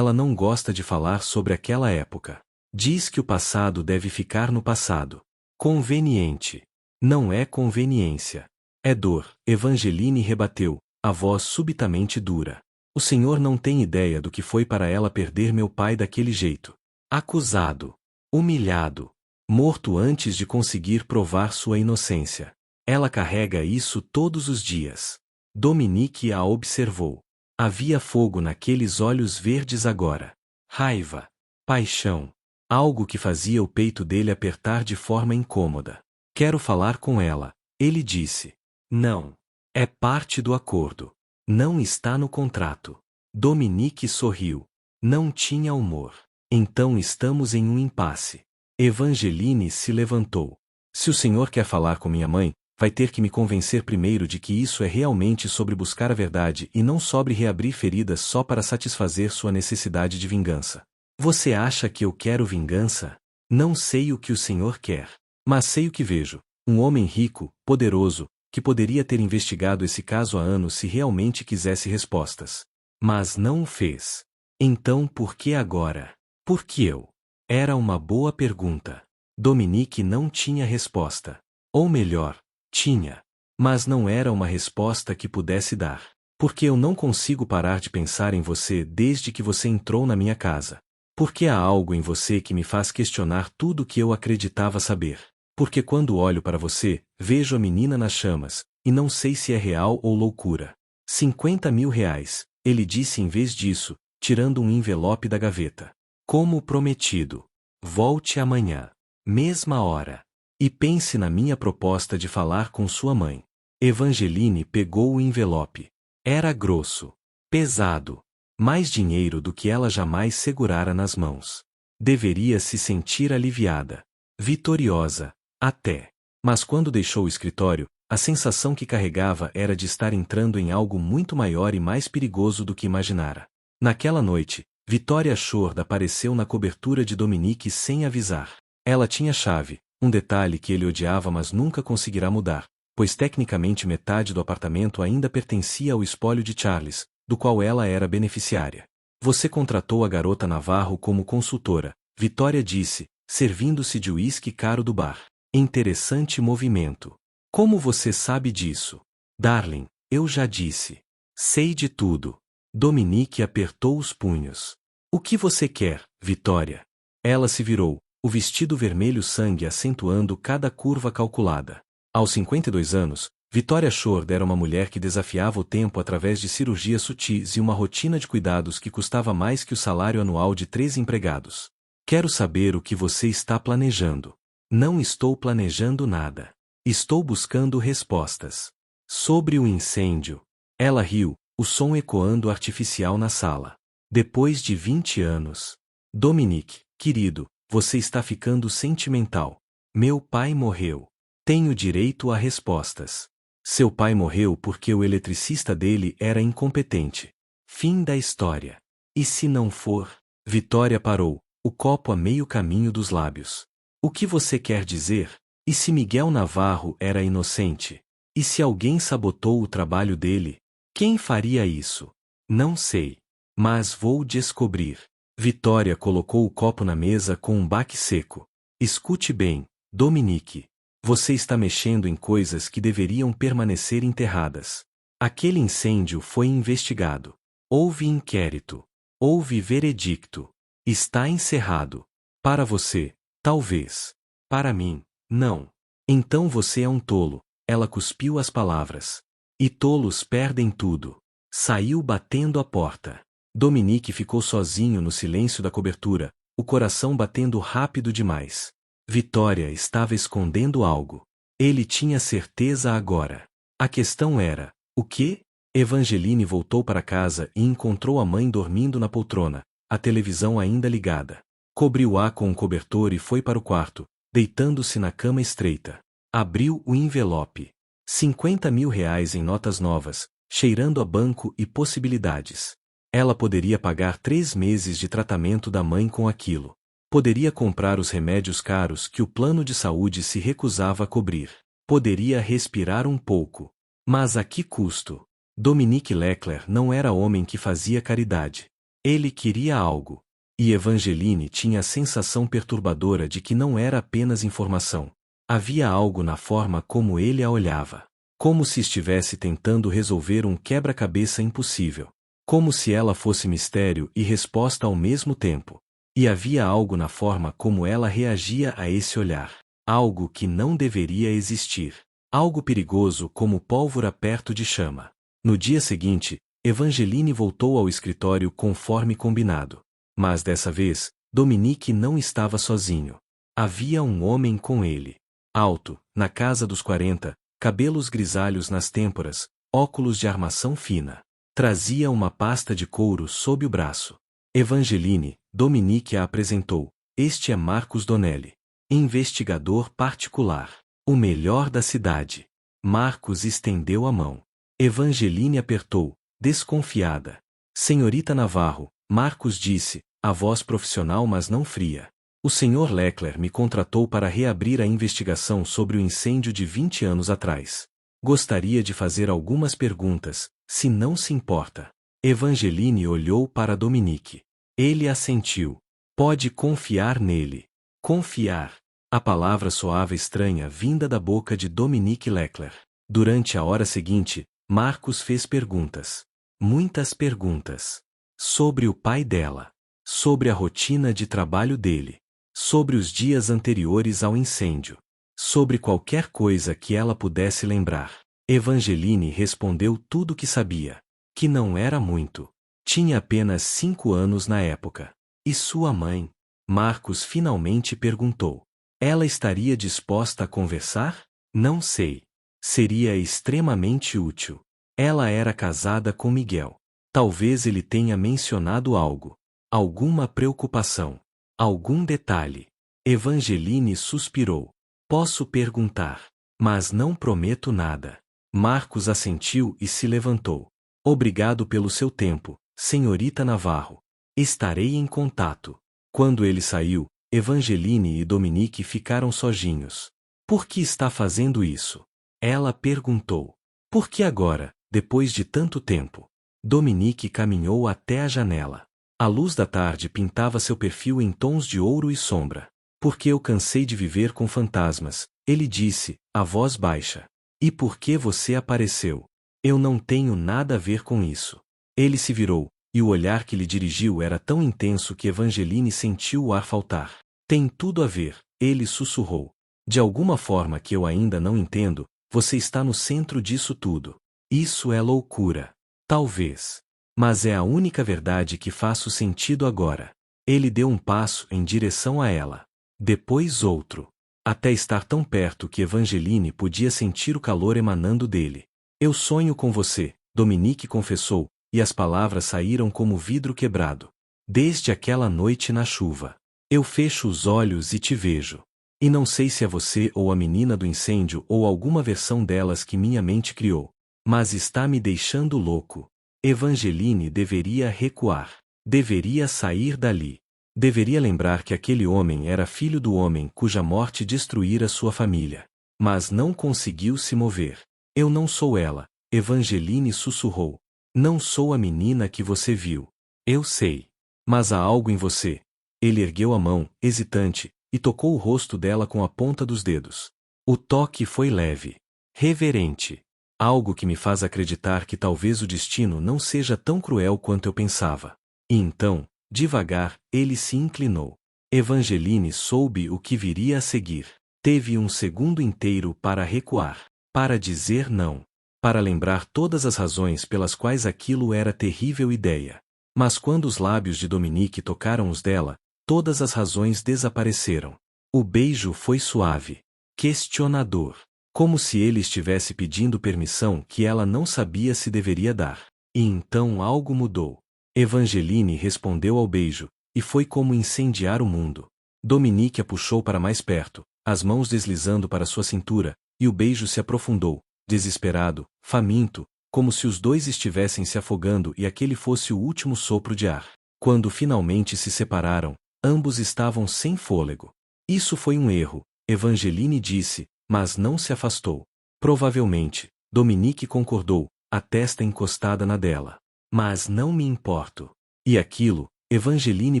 não gosta de falar sobre aquela época. Diz que o passado deve ficar no passado. Conveniente. Não é conveniência. É dor, Evangeline rebateu, a voz subitamente dura. O senhor não tem ideia do que foi para ela perder meu pai daquele jeito. Acusado. Humilhado. Morto antes de conseguir provar sua inocência. Ela carrega isso todos os dias. Dominique a observou. Havia fogo naqueles olhos verdes agora. Raiva. Paixão. Algo que fazia o peito dele apertar de forma incômoda. Quero falar com ela, ele disse. Não. É parte do acordo. Não está no contrato. Dominique sorriu. Não tinha humor. Então estamos em um impasse. Evangeline se levantou. Se o senhor quer falar com minha mãe, vai ter que me convencer primeiro de que isso é realmente sobre buscar a verdade e não sobre reabrir feridas só para satisfazer sua necessidade de vingança. Você acha que eu quero vingança? Não sei o que o senhor quer. Mas sei o que vejo. Um homem rico, poderoso, que poderia ter investigado esse caso há anos se realmente quisesse respostas. Mas não o fez. Então por que agora? Por que eu? Era uma boa pergunta. Dominique não tinha resposta. Ou melhor, tinha. Mas não era uma resposta que pudesse dar. Porque eu não consigo parar de pensar em você desde que você entrou na minha casa. Porque há algo em você que me faz questionar tudo o que eu acreditava saber. Porque quando olho para você, vejo a menina nas chamas, e não sei se é real ou loucura. 50 mil reais, ele disse em vez disso, tirando um envelope da gaveta. Como prometido. Volte amanhã. Mesma hora. E pense na minha proposta de falar com sua mãe. Evangeline pegou o envelope. Era grosso, pesado, mais dinheiro do que ela jamais segurara nas mãos. Deveria se sentir aliviada, vitoriosa, até. Mas quando deixou o escritório, a sensação que carregava era de estar entrando em algo muito maior e mais perigoso do que imaginara. Naquela noite, Vitória Shord apareceu na cobertura de Dominique sem avisar. Ela tinha chave, um detalhe que ele odiava mas nunca conseguirá mudar, pois tecnicamente metade do apartamento ainda pertencia ao espólio de Charles, do qual ela era beneficiária. Você contratou a garota Navarro como consultora, Vitória disse, servindo-se de uísque caro do bar. Interessante movimento. Como você sabe disso? Darling, eu já disse. Sei de tudo. Dominique apertou os punhos. O que você quer, Vitória? Ela se virou, o vestido vermelho sangue acentuando cada curva calculada. Aos 52 anos, Vitória Shord era uma mulher que desafiava o tempo através de cirurgias sutis e uma rotina de cuidados que custava mais que o salário anual de 3 empregados. Quero saber o que você está planejando. Não estou planejando nada. Estou buscando respostas. Sobre o incêndio. Ela riu, o som ecoando artificial na sala. Depois de 20 anos. Dominique, querido, você está ficando sentimental. Meu pai morreu. Tenho direito a respostas. Seu pai morreu porque o eletricista dele era incompetente. Fim da história. E se não for? Vitória parou, o copo a meio caminho dos lábios. O que você quer dizer? E se Miguel Navarro era inocente? E se alguém sabotou o trabalho dele? Quem faria isso? Não sei. Mas vou descobrir. Vitória colocou o copo na mesa com um baque seco. Escute bem, Dominique. Você está mexendo em coisas que deveriam permanecer enterradas. Aquele incêndio foi investigado. Houve inquérito. Houve veredicto. Está encerrado. Para você, talvez. Para mim, não. Então você é um tolo. Ela cuspiu as palavras. E tolos perdem tudo. Saiu batendo a porta. Dominique ficou sozinho no silêncio da cobertura, o coração batendo rápido demais. Vitória estava escondendo algo. Ele tinha certeza agora. A questão era, o quê? Evangeline voltou para casa e encontrou a mãe dormindo na poltrona, a televisão ainda ligada. Cobriu-a com um cobertor e foi para o quarto, deitando-se na cama estreita. Abriu o envelope. 50 mil reais em notas novas, cheirando a banco e possibilidades. Ela poderia pagar 3 meses de tratamento da mãe com aquilo. Poderia comprar os remédios caros que o plano de saúde se recusava a cobrir. Poderia respirar um pouco. Mas a que custo? Dominique Leclerc não era homem que fazia caridade. Ele queria algo. E Evangeline tinha a sensação perturbadora de que não era apenas informação. Havia algo na forma como ele a olhava. Como se estivesse tentando resolver um quebra-cabeça impossível. Como se ela fosse mistério e resposta ao mesmo tempo. E havia algo na forma como ela reagia a esse olhar. Algo que não deveria existir. Algo perigoso como pólvora perto de chama. No dia seguinte, Evangeline voltou ao escritório conforme combinado. Mas dessa vez, Dominique não estava sozinho. Havia um homem com ele. Alto, na casa dos 40, cabelos grisalhos nas têmporas, óculos de armação fina. Trazia uma pasta de couro sob o braço. Evangeline, Dominique a apresentou. Este é Marcos Donnelly. Investigador particular. O melhor da cidade. Marcos estendeu a mão. Evangeline apertou, desconfiada. Senhorita Navarro, Marcos disse, a voz profissional mas não fria. O Sr. Leclerc me contratou para reabrir a investigação sobre o incêndio de 20 anos atrás. Gostaria de fazer algumas perguntas, se não se importa. Evangeline olhou para Dominique. Ele assentiu. Pode confiar nele. Confiar. A palavra soava estranha vinda da boca de Dominique Leclerc. Durante a hora seguinte, Marcos fez perguntas. Muitas perguntas. Sobre o pai dela. Sobre a rotina de trabalho dele. Sobre os dias anteriores ao incêndio. Sobre qualquer coisa que ela pudesse lembrar. Evangeline respondeu tudo o que sabia. Que não era muito. Tinha apenas 5 anos na época. E sua mãe? Marcos finalmente perguntou. Ela estaria disposta a conversar? Não sei. Seria extremamente útil. Ela era casada com Miguel. Talvez ele tenha mencionado algo. Alguma preocupação. Algum detalhe. Evangeline suspirou. Posso perguntar. Mas não prometo nada. Marcos assentiu e se levantou. Obrigado pelo seu tempo, senhorita Navarro. Estarei em contato. Quando ele saiu, Evangeline e Dominique ficaram sozinhos. Por que está fazendo isso? Ela perguntou. Por que agora, depois de tanto tempo? Dominique caminhou até a janela. A luz da tarde pintava seu perfil em tons de ouro e sombra. Porque eu cansei de viver com fantasmas, ele disse, a voz baixa. E por que você apareceu? Eu não tenho nada a ver com isso. Ele se virou, e o olhar que lhe dirigiu era tão intenso que Evangeline sentiu o ar faltar. Tem tudo a ver, ele sussurrou. De alguma forma que eu ainda não entendo, você está no centro disso tudo. Isso é loucura. Talvez. Mas é a única verdade que faço sentido agora. Ele deu um passo em direção a ela. Depois outro. Até estar tão perto que Evangeline podia sentir o calor emanando dele. Eu sonho com você, Dominique confessou, e as palavras saíram como vidro quebrado. Desde aquela noite na chuva. Eu fecho os olhos e te vejo. E não sei se é você ou a menina do incêndio ou alguma versão delas que minha mente criou. Mas está me deixando louco. Evangeline deveria recuar. Deveria sair dali. Deveria lembrar que aquele homem era filho do homem cuja morte destruíra sua família. Mas não conseguiu se mover. Eu não sou ela, Evangeline sussurrou. Não sou a menina que você viu. Eu sei. Mas há algo em você. Ele ergueu a mão, hesitante, e tocou o rosto dela com a ponta dos dedos. O toque foi leve. Reverente. Algo que me faz acreditar que talvez o destino não seja tão cruel quanto eu pensava. E então, devagar, ele se inclinou. Evangeline soube o que viria a seguir. Teve um segundo inteiro para recuar, para dizer não, para lembrar todas as razões pelas quais aquilo era terrível ideia. Mas quando os lábios de Dominique tocaram os dela, todas as razões desapareceram. O beijo foi suave, questionador, como se ele estivesse pedindo permissão que ela não sabia se deveria dar. E então algo mudou. Evangeline respondeu ao beijo, e foi como incendiar o mundo. Dominique a puxou para mais perto, as mãos deslizando para sua cintura, e o beijo se aprofundou, desesperado, faminto, como se os dois estivessem se afogando e aquele fosse o último sopro de ar. Quando finalmente se separaram, ambos estavam sem fôlego. Isso foi um erro, Evangeline disse, mas não se afastou. Provavelmente, Dominique concordou, a testa encostada na dela. Mas não me importo. E aquilo, Evangeline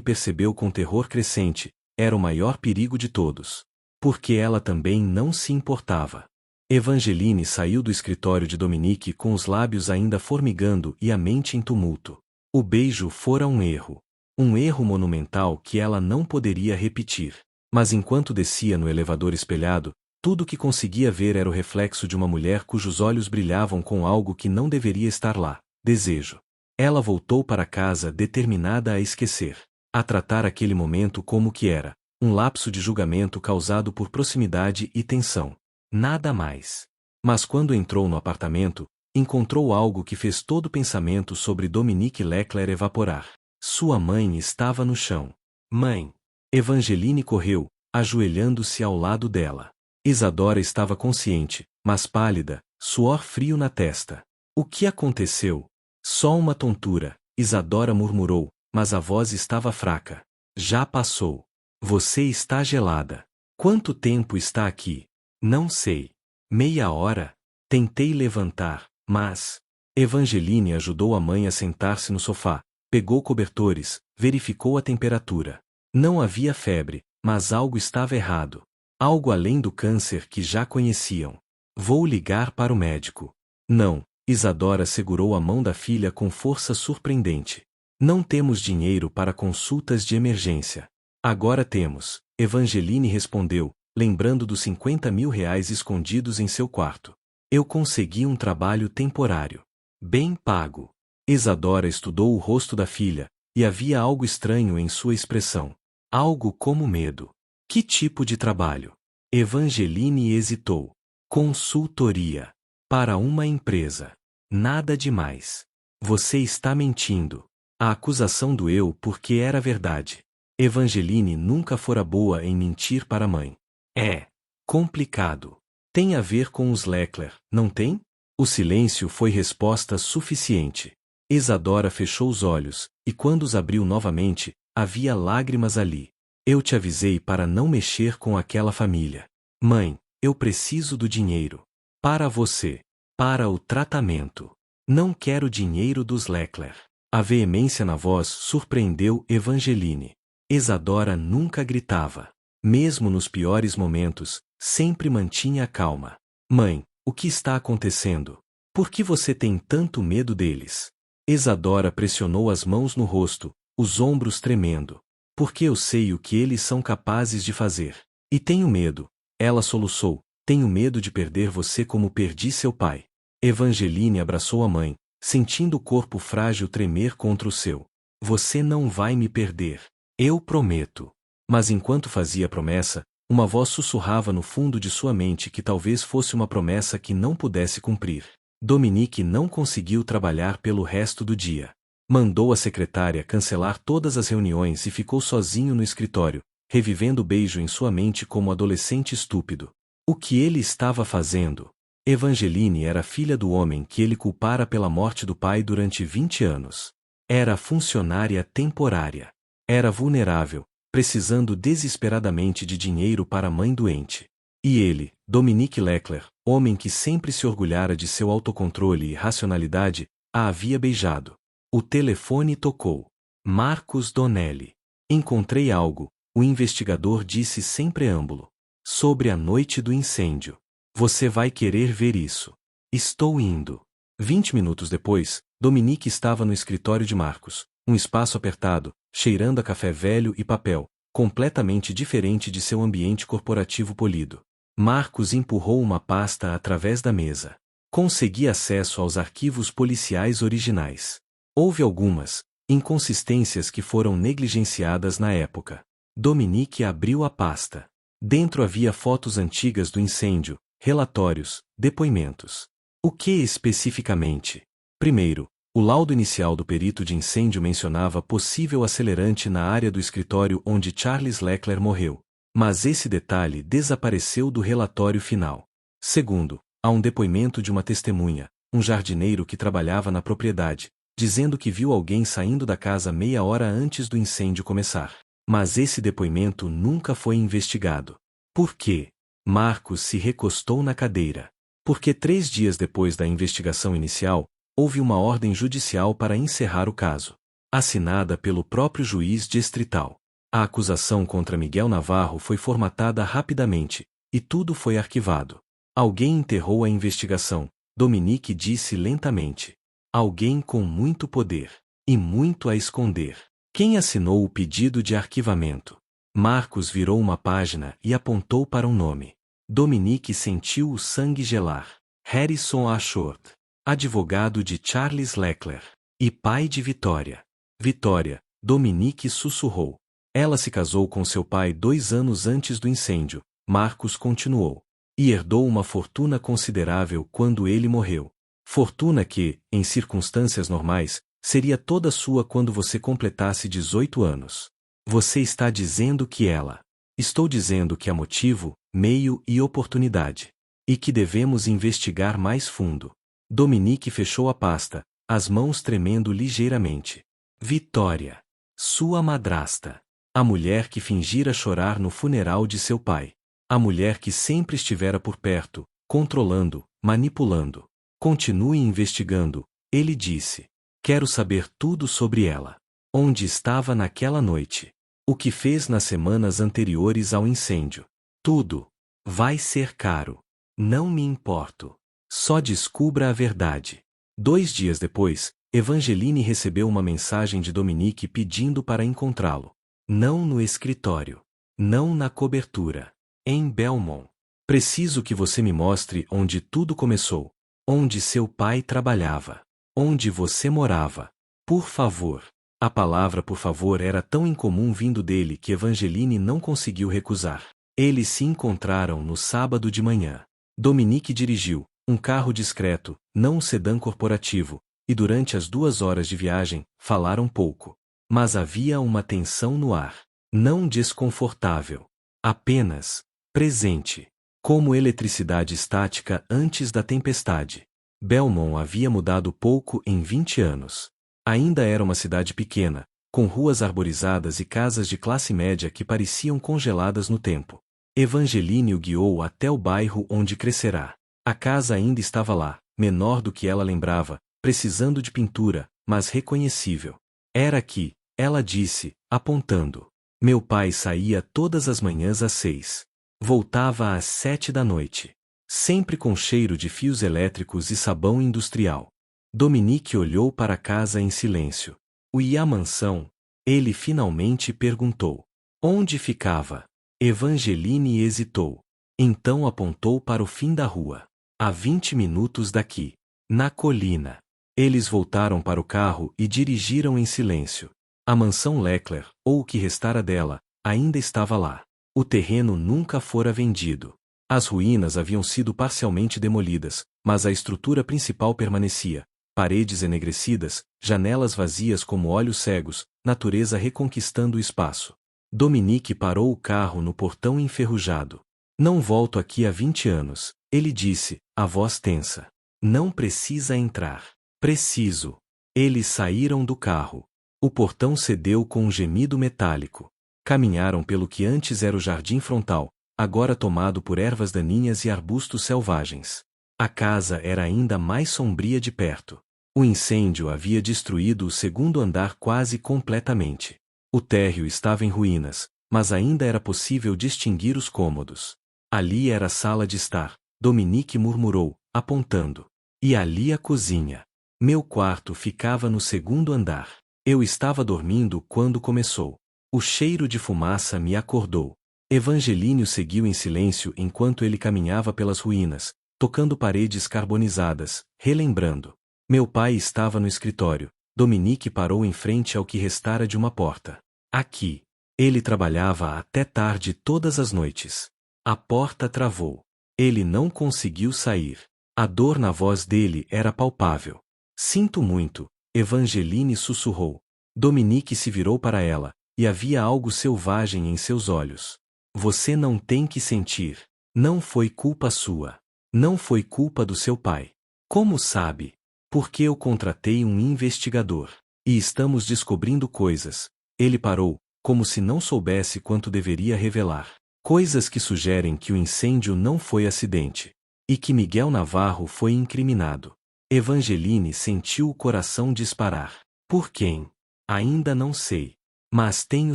percebeu com terror crescente, era o maior perigo de todos. Porque ela também não se importava. Evangeline saiu do escritório de Dominique com os lábios ainda formigando e a mente em tumulto. O beijo fora um erro. Um erro monumental que ela não poderia repetir. Mas enquanto descia no elevador espelhado, tudo o que conseguia ver era o reflexo de uma mulher cujos olhos brilhavam com algo que não deveria estar lá: desejo. Ela voltou para casa determinada a esquecer, a tratar aquele momento como que era, um lapso de julgamento causado por proximidade e tensão. Nada mais. Mas quando entrou no apartamento, encontrou algo que fez todo o pensamento sobre Dominique Leclerc evaporar. Sua mãe estava no chão. Mãe! Evangeline correu, ajoelhando-se ao lado dela. Isadora estava consciente, mas pálida, suor frio na testa. O que aconteceu? Só uma tontura, Isadora murmurou, mas a voz estava fraca. Já passou. Você está gelada. Quanto tempo está aqui? Não sei. Meia hora? Tentei levantar, mas... Evangeline ajudou a mãe a sentar-se no sofá, pegou cobertores, verificou a temperatura. Não havia febre, mas algo estava errado. Algo além do câncer que já conheciam. Vou ligar para o médico. Não, Isadora segurou a mão da filha com força surpreendente. Não temos dinheiro para consultas de emergência. Agora temos, Evangeline respondeu, lembrando dos 50 mil reais escondidos em seu quarto. Eu consegui um trabalho temporário. Bem pago. Isadora estudou o rosto da filha, e havia algo estranho em sua expressão. Algo como medo. Que tipo de trabalho? Evangeline hesitou. Consultoria. Para uma empresa. Nada demais. Você está mentindo. A acusação doeu porque era verdade. Evangeline nunca fora boa em mentir para a mãe. É complicado. Tem a ver com os Leclerc, não tem? O silêncio foi resposta suficiente. Isadora fechou os olhos, e quando os abriu novamente, havia lágrimas ali. Eu te avisei para não mexer com aquela família. Mãe, eu preciso do dinheiro. Para você. Para o tratamento. Não quero dinheiro dos Leclerc. A veemência na voz surpreendeu Evangeline. Isadora nunca gritava. Mesmo nos piores momentos, sempre mantinha a calma. Mãe, o que está acontecendo? Por que você tem tanto medo deles? Isadora pressionou as mãos no rosto, os ombros tremendo. Porque eu sei o que eles são capazes de fazer. E tenho medo. Ela soluçou. Tenho medo de perder você como perdi seu pai. Evangeline abraçou a mãe, sentindo o corpo frágil tremer contra o seu. Você não vai me perder. Eu prometo. Mas enquanto fazia a promessa, uma voz sussurrava no fundo de sua mente que talvez fosse uma promessa que não pudesse cumprir. Dominique não conseguiu trabalhar pelo resto do dia. Mandou a secretária cancelar todas as reuniões e ficou sozinho no escritório, revivendo o beijo em sua mente como adolescente estúpido. O que ele estava fazendo? Evangeline era filha do homem que ele culpara pela morte do pai durante 20 anos. Era funcionária temporária. Era vulnerável, precisando desesperadamente de dinheiro para a mãe doente. E ele, Dominique Leclerc, homem que sempre se orgulhara de seu autocontrole e racionalidade, a havia beijado. O telefone tocou. Marcos Donnelly. Encontrei algo, o investigador disse sem preâmbulo. Sobre a noite do incêndio. Você vai querer ver isso. Estou indo. 20 minutos depois, Dominique estava no escritório de Marcos, um espaço apertado, cheirando a café velho e papel, completamente diferente de seu ambiente corporativo polido. Marcos empurrou uma pasta através da mesa. Consegui acesso aos arquivos policiais originais. Houve algumas inconsistências que foram negligenciadas na época. Dominique abriu a pasta. Dentro havia fotos antigas do incêndio, relatórios, depoimentos. O que especificamente? Primeiro, o laudo inicial do perito de incêndio mencionava possível acelerante na área do escritório onde Charles Leclerc morreu. Mas esse detalhe desapareceu do relatório final. Segundo, há um depoimento de uma testemunha, um jardineiro que trabalhava na propriedade, dizendo que viu alguém saindo da casa meia hora antes do incêndio começar. Mas esse depoimento nunca foi investigado. Por quê? Marcos se recostou na cadeira. Porque 3 dias depois da investigação inicial, houve uma ordem judicial para encerrar o caso. Assinada pelo próprio juiz distrital. A acusação contra Miguel Navarro foi formatada rapidamente, e tudo foi arquivado. Alguém enterrou a investigação, Dominique disse lentamente. Alguém com muito poder. E muito a esconder. Quem assinou o pedido de arquivamento? Marcos virou uma página e apontou para um nome. Dominique sentiu o sangue gelar. Harrison Ashworth. Advogado de Charles Leclerc. E pai de Vitória. Vitória, Dominique sussurrou. Ela se casou com seu pai 2 anos antes do incêndio, Marcos continuou. E herdou uma fortuna considerável quando ele morreu. Fortuna que, em circunstâncias normais, seria toda sua quando você completasse 18 anos. Você está dizendo que ela. Estou dizendo que há motivo, meio e oportunidade. E que devemos investigar mais fundo. Dominique fechou a pasta, as mãos tremendo ligeiramente. Vitória. Sua madrasta. A mulher que fingira chorar no funeral de seu pai. A mulher que sempre estivera por perto, controlando, manipulando. Continue investigando, ele disse. Quero saber tudo sobre ela. Onde estava naquela noite? O que fez nas semanas anteriores ao incêndio? Tudo. Vai ser caro. Não me importo. Só descubra a verdade. 2 dias depois, Evangeline recebeu uma mensagem de Dominique pedindo para encontrá-lo. Não no escritório. Não na cobertura. Em Belmont. Preciso que você me mostre onde tudo começou. Onde seu pai trabalhava. Onde você morava. Por favor. A palavra por favor era tão incomum vindo dele que Evangeline não conseguiu recusar. Eles se encontraram no sábado de manhã. Dominique dirigiu, um carro discreto, não um sedã corporativo, e durante as 2 horas de viagem, falaram pouco. Mas havia uma tensão no ar. Não desconfortável. Apenas presente. Como eletricidade estática antes da tempestade. Belmont havia mudado pouco em 20 anos. Ainda era uma cidade pequena, com ruas arborizadas e casas de classe média que pareciam congeladas no tempo. Evangeline o guiou até o bairro onde crescerá. A casa ainda estava lá, menor do que ela lembrava, precisando de pintura, mas reconhecível. Era aqui, ela disse, apontando. Meu pai saía todas as manhãs às 6. Voltava às 7 da noite. Sempre com cheiro de fios elétricos e sabão industrial. Dominique olhou para a casa em silêncio. E a mansão? Ele finalmente perguntou. Onde ficava? Evangeline hesitou. Então apontou para o fim da rua. A 20 minutos daqui. Na colina. Eles voltaram para o carro e dirigiram em silêncio. A mansão Leclerc, ou o que restara dela, ainda estava lá. O terreno nunca fora vendido. As ruínas haviam sido parcialmente demolidas, mas a estrutura principal permanecia. Paredes enegrecidas, janelas vazias como olhos cegos, natureza reconquistando o espaço. Dominique parou o carro no portão enferrujado. Não volto aqui há 20 anos, ele disse, a voz tensa. Não precisa entrar. Preciso. Eles saíram do carro. O portão cedeu com um gemido metálico. Caminharam pelo que antes era o jardim frontal, agora tomado por ervas daninhas e arbustos selvagens. A casa era ainda mais sombria de perto. O incêndio havia destruído o segundo andar quase completamente. O térreo estava em ruínas, mas ainda era possível distinguir os cômodos. Ali era a sala de estar, Dominique murmurou, apontando. E ali a cozinha. Meu quarto ficava no segundo andar. Eu estava dormindo quando começou. O cheiro de fumaça me acordou. Evangeline o seguiu em silêncio enquanto ele caminhava pelas ruínas, tocando paredes carbonizadas, relembrando. Meu pai estava no escritório. Dominique parou em frente ao que restara de uma porta. Aqui. Ele trabalhava até tarde todas as noites. A porta travou. Ele não conseguiu sair. A dor na voz dele era palpável. Sinto muito, Evangeline sussurrou. Dominique se virou para ela, e havia algo selvagem em seus olhos. Você não tem que sentir. Não foi culpa sua. Não foi culpa do seu pai. Como sabe? Porque eu contratei um investigador. E estamos descobrindo coisas. Ele parou, como se não soubesse quanto deveria revelar. Coisas que sugerem que o incêndio não foi acidente. E que Miguel Navarro foi incriminado. Evangeline sentiu o coração disparar. Por quem? Ainda não sei. Mas tenho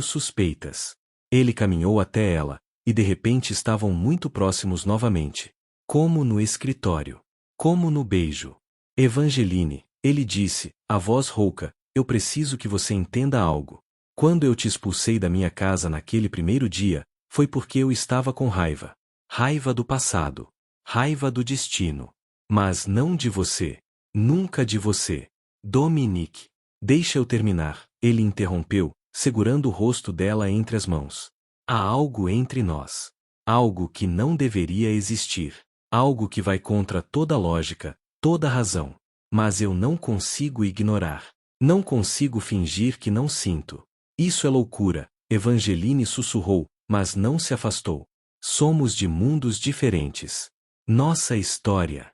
suspeitas. Ele caminhou até ela, e de repente estavam muito próximos novamente. Como no escritório. Como no beijo. Evangeline, ele disse, a voz rouca, eu preciso que você entenda algo. Quando eu te expulsei da minha casa naquele primeiro dia, foi porque eu estava com raiva. Raiva do passado. Raiva do destino. Mas não de você. Nunca de você. Dominique. Deixa eu terminar, ele interrompeu, segurando o rosto dela entre as mãos. Há algo entre nós. Algo que não deveria existir. Algo que vai contra toda lógica, toda razão. Mas eu não consigo ignorar. Não consigo fingir que não sinto. Isso é loucura, Evangeline sussurrou, mas não se afastou. Somos de mundos diferentes. Nossa história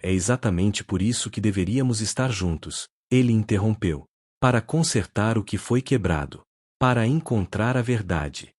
é exatamente por isso que deveríamos estar juntos, ele interrompeu. Para consertar o que foi quebrado. Para encontrar a verdade.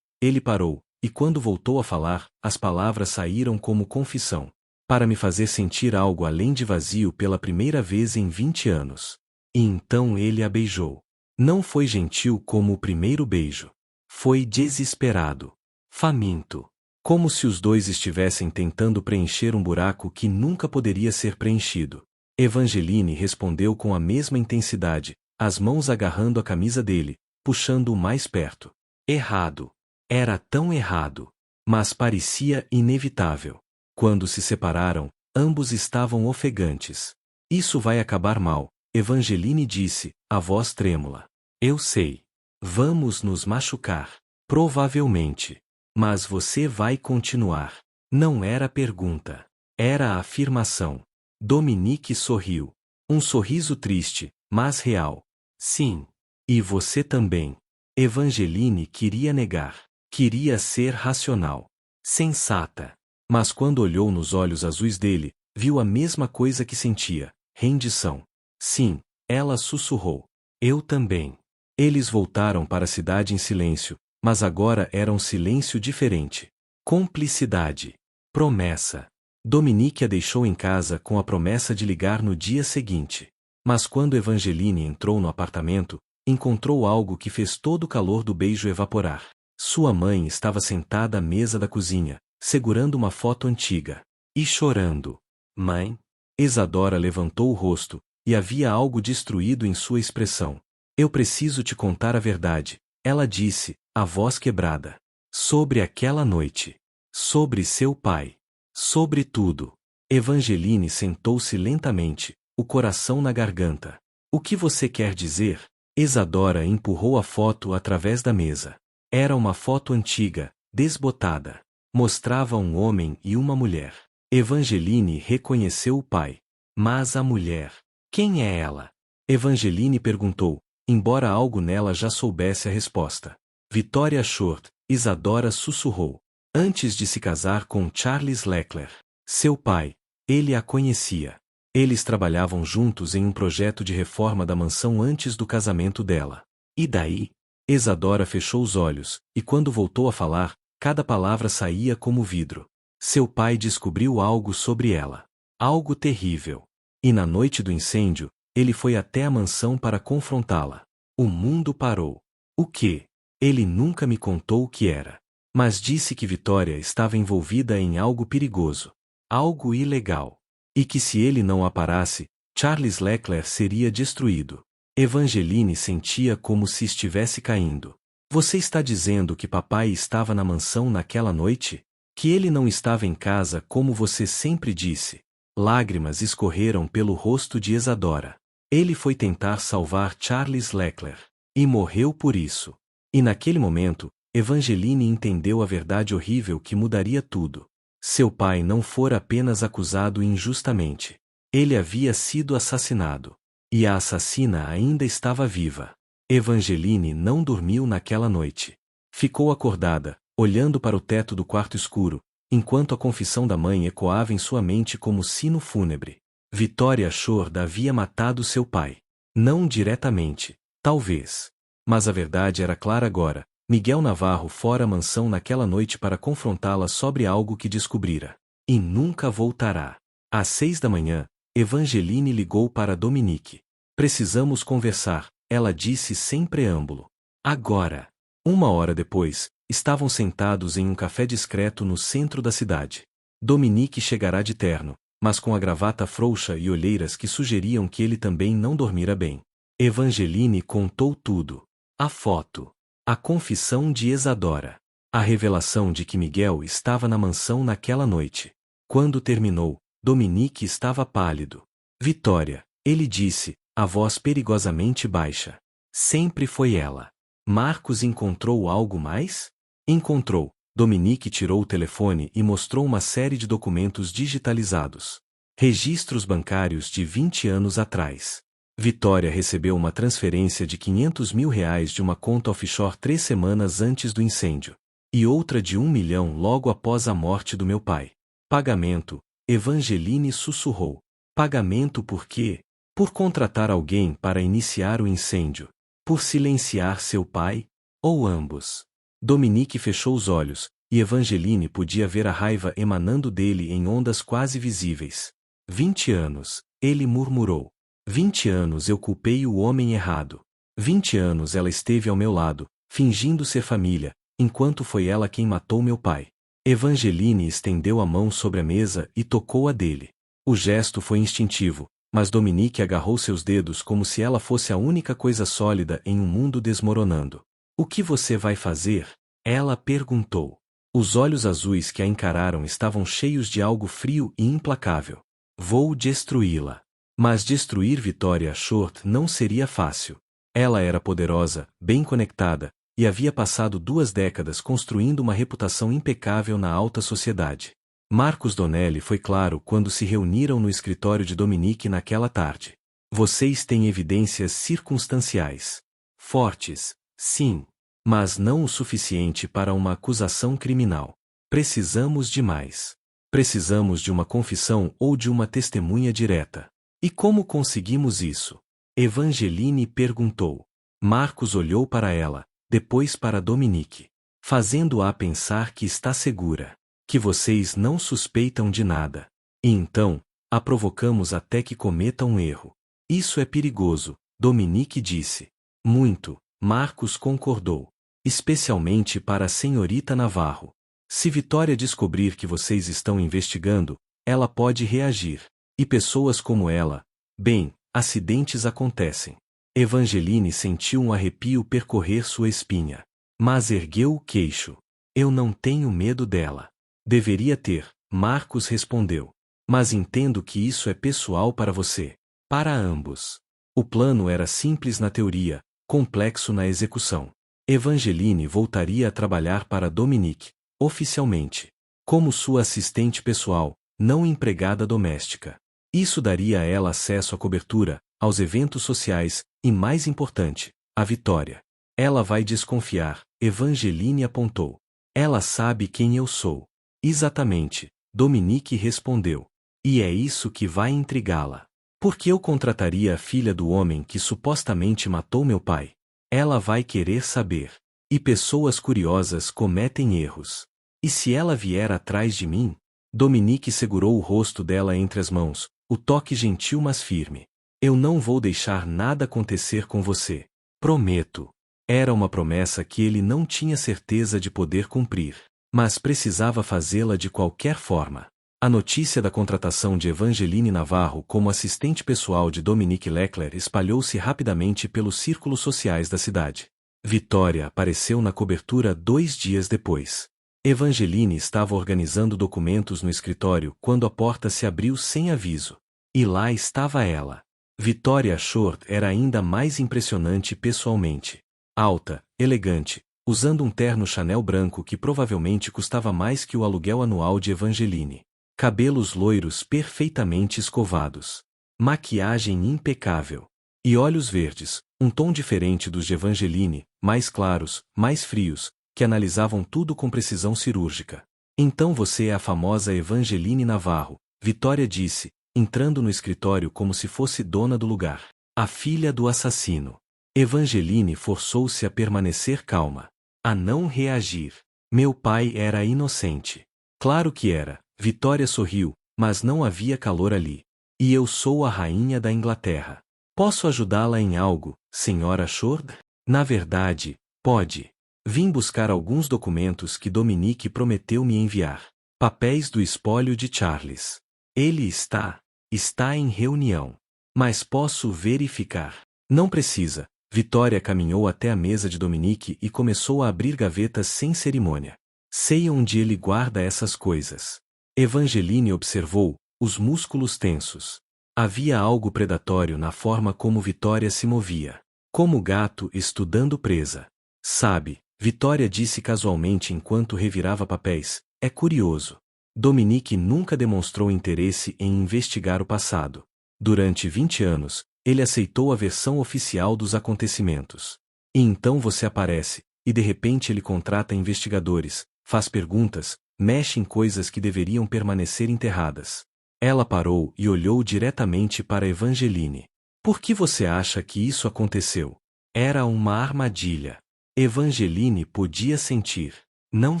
Ele parou, e quando voltou a falar, as palavras saíram como confissão. Para me fazer sentir algo além de vazio pela primeira vez em 20 anos. E então ele a beijou. Não foi gentil como o primeiro beijo. Foi desesperado. Faminto. Como se os dois estivessem tentando preencher um buraco que nunca poderia ser preenchido. Evangeline respondeu com a mesma intensidade, as mãos agarrando a camisa dele, puxando-o mais perto. Errado. Era tão errado. Mas parecia inevitável. Quando se separaram, ambos estavam ofegantes. Isso vai acabar mal, Evangeline disse, a voz trêmula. Eu sei. Vamos nos machucar. Provavelmente. Mas você vai continuar. Não era pergunta. Era a afirmação. Dominique sorriu. Um sorriso triste, mas real. Sim. E você também. Evangeline queria negar. Queria ser racional. Sensata. Mas quando olhou nos olhos azuis dele, viu a mesma coisa que sentia: rendição. Sim, ela sussurrou. Eu também. Eles voltaram para a cidade em silêncio, mas agora era um silêncio diferente. Cumplicidade. Promessa. Dominique a deixou em casa com a promessa de ligar no dia seguinte. Mas quando Evangeline entrou no apartamento, encontrou algo que fez todo o calor do beijo evaporar. Sua mãe estava sentada à mesa da cozinha, segurando uma foto antiga. E chorando. Mãe? Isadora levantou o rosto, e havia algo destruído em sua expressão. Eu preciso te contar a verdade, ela disse, a voz quebrada. Sobre aquela noite. Sobre seu pai. Sobre tudo. Evangeline sentou-se lentamente, o coração na garganta. O que você quer dizer? Isadora empurrou a foto através da mesa. Era uma foto antiga, desbotada. Mostrava um homem e uma mulher. Evangeline reconheceu o pai. Mas a mulher. Quem é ela? Evangeline perguntou, embora algo nela já soubesse a resposta. Victoria Short, Isadora sussurrou. Antes de se casar com Charles Leclerc. Seu pai. Ele a conhecia. Eles trabalhavam juntos em um projeto de reforma da mansão antes do casamento dela. E daí? Isadora fechou os olhos, e quando voltou a falar, cada palavra saía como vidro. Seu pai descobriu algo sobre ela. Algo terrível. E na noite do incêndio, ele foi até a mansão para confrontá-la. O mundo parou. O quê? Ele nunca me contou o que era. Mas disse que Victoria estava envolvida em algo perigoso. Algo ilegal. E que se ele não a parasse, Charles Leclerc seria destruído. Evangeline sentia como se estivesse caindo. Você está dizendo que papai estava na mansão naquela noite? Que ele não estava em casa como você sempre disse? Lágrimas escorreram pelo rosto de Isadora. Ele foi tentar salvar Charles Leclerc. E morreu por isso. E naquele momento, Evangeline entendeu a verdade horrível que mudaria tudo. Seu pai não fora apenas acusado injustamente. Ele havia sido assassinado. E a assassina ainda estava viva. Evangeline não dormiu naquela noite. Ficou acordada, olhando para o teto do quarto escuro, enquanto a confissão da mãe ecoava em sua mente como sino fúnebre. Victoria Short havia matado seu pai. Não diretamente, talvez. Mas a verdade era clara agora. Miguel Navarro fora a mansão naquela noite para confrontá-la sobre algo que descobrira. E nunca voltará. Às 6 da manhã, Evangeline ligou para Dominique. Precisamos conversar, ela disse sem preâmbulo. Agora. 1 hora depois, estavam sentados em um café discreto no centro da cidade. Dominique chegará de terno, mas com a gravata frouxa e olheiras que sugeriam que ele também não dormira bem. Evangeline contou tudo. A foto. A confissão de Isadora. A revelação de que Miguel estava na mansão naquela noite. Quando terminou, Dominique estava pálido. Victoria, ele disse, a voz perigosamente baixa. Sempre foi ela. Marcos encontrou algo mais? Encontrou. Dominique tirou o telefone e mostrou uma série de documentos digitalizados. Registros bancários de 20 anos atrás. Victoria recebeu uma transferência de R$ 500 mil de uma conta offshore 3 semanas antes do incêndio. E outra de 1 milhão logo após a morte do meu pai. Pagamento, Evangeline sussurrou. Pagamento por quê? Por contratar alguém para iniciar o incêndio. Por silenciar seu pai? Ou ambos? Dominique fechou os olhos, e Evangeline podia ver a raiva emanando dele em ondas quase visíveis. 20 anos, ele murmurou. 20 anos eu culpei o homem errado. 20 anos ela esteve ao meu lado, fingindo ser família, enquanto foi ela quem matou meu pai. Evangeline estendeu a mão sobre a mesa e tocou a dele. O gesto foi instintivo, mas Dominique agarrou seus dedos como se ela fosse a única coisa sólida em um mundo desmoronando. O que você vai fazer? Ela perguntou. Os olhos azuis que a encararam estavam cheios de algo frio e implacável. Vou destruí-la. Mas destruir Victoria Short não seria fácil. Ela era poderosa, bem conectada, e havia passado 2 décadas construindo uma reputação impecável na alta sociedade. Marcos Donnelly foi claro quando se reuniram no escritório de Dominique naquela tarde. Vocês têm evidências circunstanciais. Fortes, sim. Mas não o suficiente para uma acusação criminal. Precisamos de mais. Precisamos de uma confissão ou de uma testemunha direta. E como conseguimos isso? Evangeline perguntou. Marcos olhou para ela, depois para Dominique, fazendo-a pensar que está segura, que vocês não suspeitam de nada. E então, a provocamos até que cometa um erro. Isso é perigoso, Dominique disse. Muito, Marcos concordou. Especialmente para a senhorita Navarro. Se Vitória descobrir que vocês estão investigando, ela pode reagir. E pessoas como ela, bem, acidentes acontecem. Evangeline sentiu um arrepio percorrer sua espinha. Mas ergueu o queixo. Eu não tenho medo dela. Deveria ter, Marcos respondeu. Mas entendo que isso é pessoal para você. Para ambos. O plano era simples na teoria, complexo na execução. Evangeline voltaria a trabalhar para Dominique, oficialmente, como sua assistente pessoal, não empregada doméstica. Isso daria a ela acesso à cobertura, aos eventos sociais, e mais importante, à Vitória. Ela vai desconfiar, Evangeline apontou. Ela sabe quem eu sou. Exatamente, Dominique respondeu. E é isso que vai intrigá-la. Por que eu contrataria a filha do homem que supostamente matou meu pai? Ela vai querer saber. E pessoas curiosas cometem erros. E se ela vier atrás de mim? Dominique segurou o rosto dela entre as mãos, o toque gentil mas firme. Eu não vou deixar nada acontecer com você. Prometo. Era uma promessa que ele não tinha certeza de poder cumprir, mas precisava fazê-la de qualquer forma. A notícia da contratação de Evangeline Navarro como assistente pessoal de Dominique Leclerc espalhou-se rapidamente pelos círculos sociais da cidade. Vitória apareceu na cobertura 2 dias depois. Evangeline estava organizando documentos no escritório quando a porta se abriu sem aviso. E lá estava ela. Vitória Short era ainda mais impressionante pessoalmente. Alta, elegante, usando um terno Chanel branco que provavelmente custava mais que o aluguel anual de Evangeline. Cabelos loiros perfeitamente escovados. Maquiagem impecável. E olhos verdes, um tom diferente dos de Evangeline, mais claros, mais frios, que analisavam tudo com precisão cirúrgica. Então você é a famosa Evangeline Navarro, Vitória disse, entrando no escritório como se fosse dona do lugar. A filha do assassino. Evangeline forçou-se a permanecer calma. A não reagir. Meu pai era inocente. Claro que era. Vitória sorriu, mas não havia calor ali. E eu sou a rainha da Inglaterra. Posso ajudá-la em algo, senhora Short? Na verdade, pode. Vim buscar alguns documentos que Dominique prometeu me enviar. Papéis do espólio de Charles. Ele está em reunião. Mas posso verificar. Não precisa. Vitória caminhou até a mesa de Dominique e começou a abrir gavetas sem cerimônia. Sei onde ele guarda essas coisas. Evangeline observou, os músculos tensos. Havia algo predatório na forma como Vitória se movia. Como gato estudando presa. Sabe, Vitória disse casualmente enquanto revirava papéis, é curioso. Dominique nunca demonstrou interesse em investigar o passado. Durante 20 anos, ele aceitou a versão oficial dos acontecimentos. E então você aparece, e de repente ele contrata investigadores, faz perguntas, mexe em coisas que deveriam permanecer enterradas. Ela parou e olhou diretamente para Evangeline. Por que você acha que isso aconteceu? Era uma armadilha. Evangeline podia sentir. Não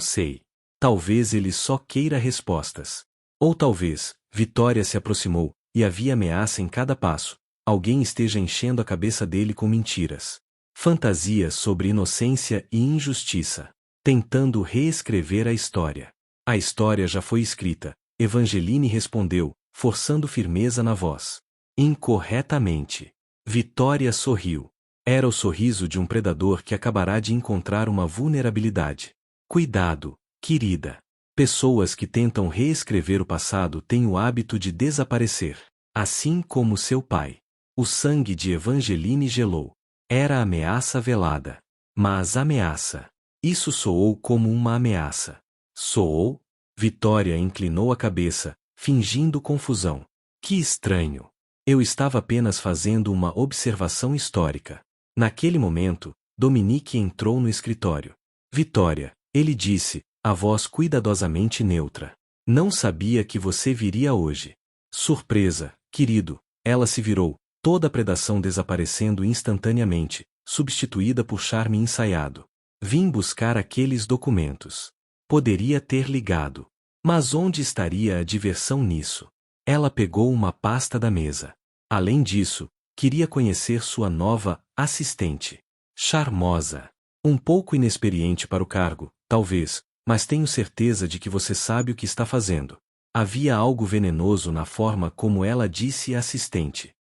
sei. Talvez ele só queira respostas. Ou talvez, Vitória se aproximou, e havia ameaça em cada passo. Alguém esteja enchendo a cabeça dele com mentiras. Fantasias sobre inocência e injustiça. Tentando reescrever a história. A história já foi escrita, Evangeline respondeu, forçando firmeza na voz. Incorretamente. Vitória sorriu. Era o sorriso de um predador que acabará de encontrar uma vulnerabilidade. Cuidado, querida. Pessoas que tentam reescrever o passado têm o hábito de desaparecer. Assim como seu pai. O sangue de Evangeline gelou. Era ameaça velada. Mas ameaça. Isso soou como uma ameaça. Soou? Vitória inclinou a cabeça, fingindo confusão. Que estranho. Eu estava apenas fazendo uma observação histórica. Naquele momento, Dominique entrou no escritório. Vitória, ele disse, a voz cuidadosamente neutra. Não sabia que você viria hoje. Surpresa, querido. Ela se virou, toda a predação desaparecendo instantaneamente, substituída por charme ensaiado. Vim buscar aqueles documentos. Poderia ter ligado. Mas onde estaria a diversão nisso? Ela pegou uma pasta da mesa. Além disso, queria conhecer sua nova assistente. Charmosa. Um pouco inexperiente para o cargo, talvez, mas tenho certeza de que você sabe o que está fazendo. Havia algo venenoso na forma como ela disse assistente.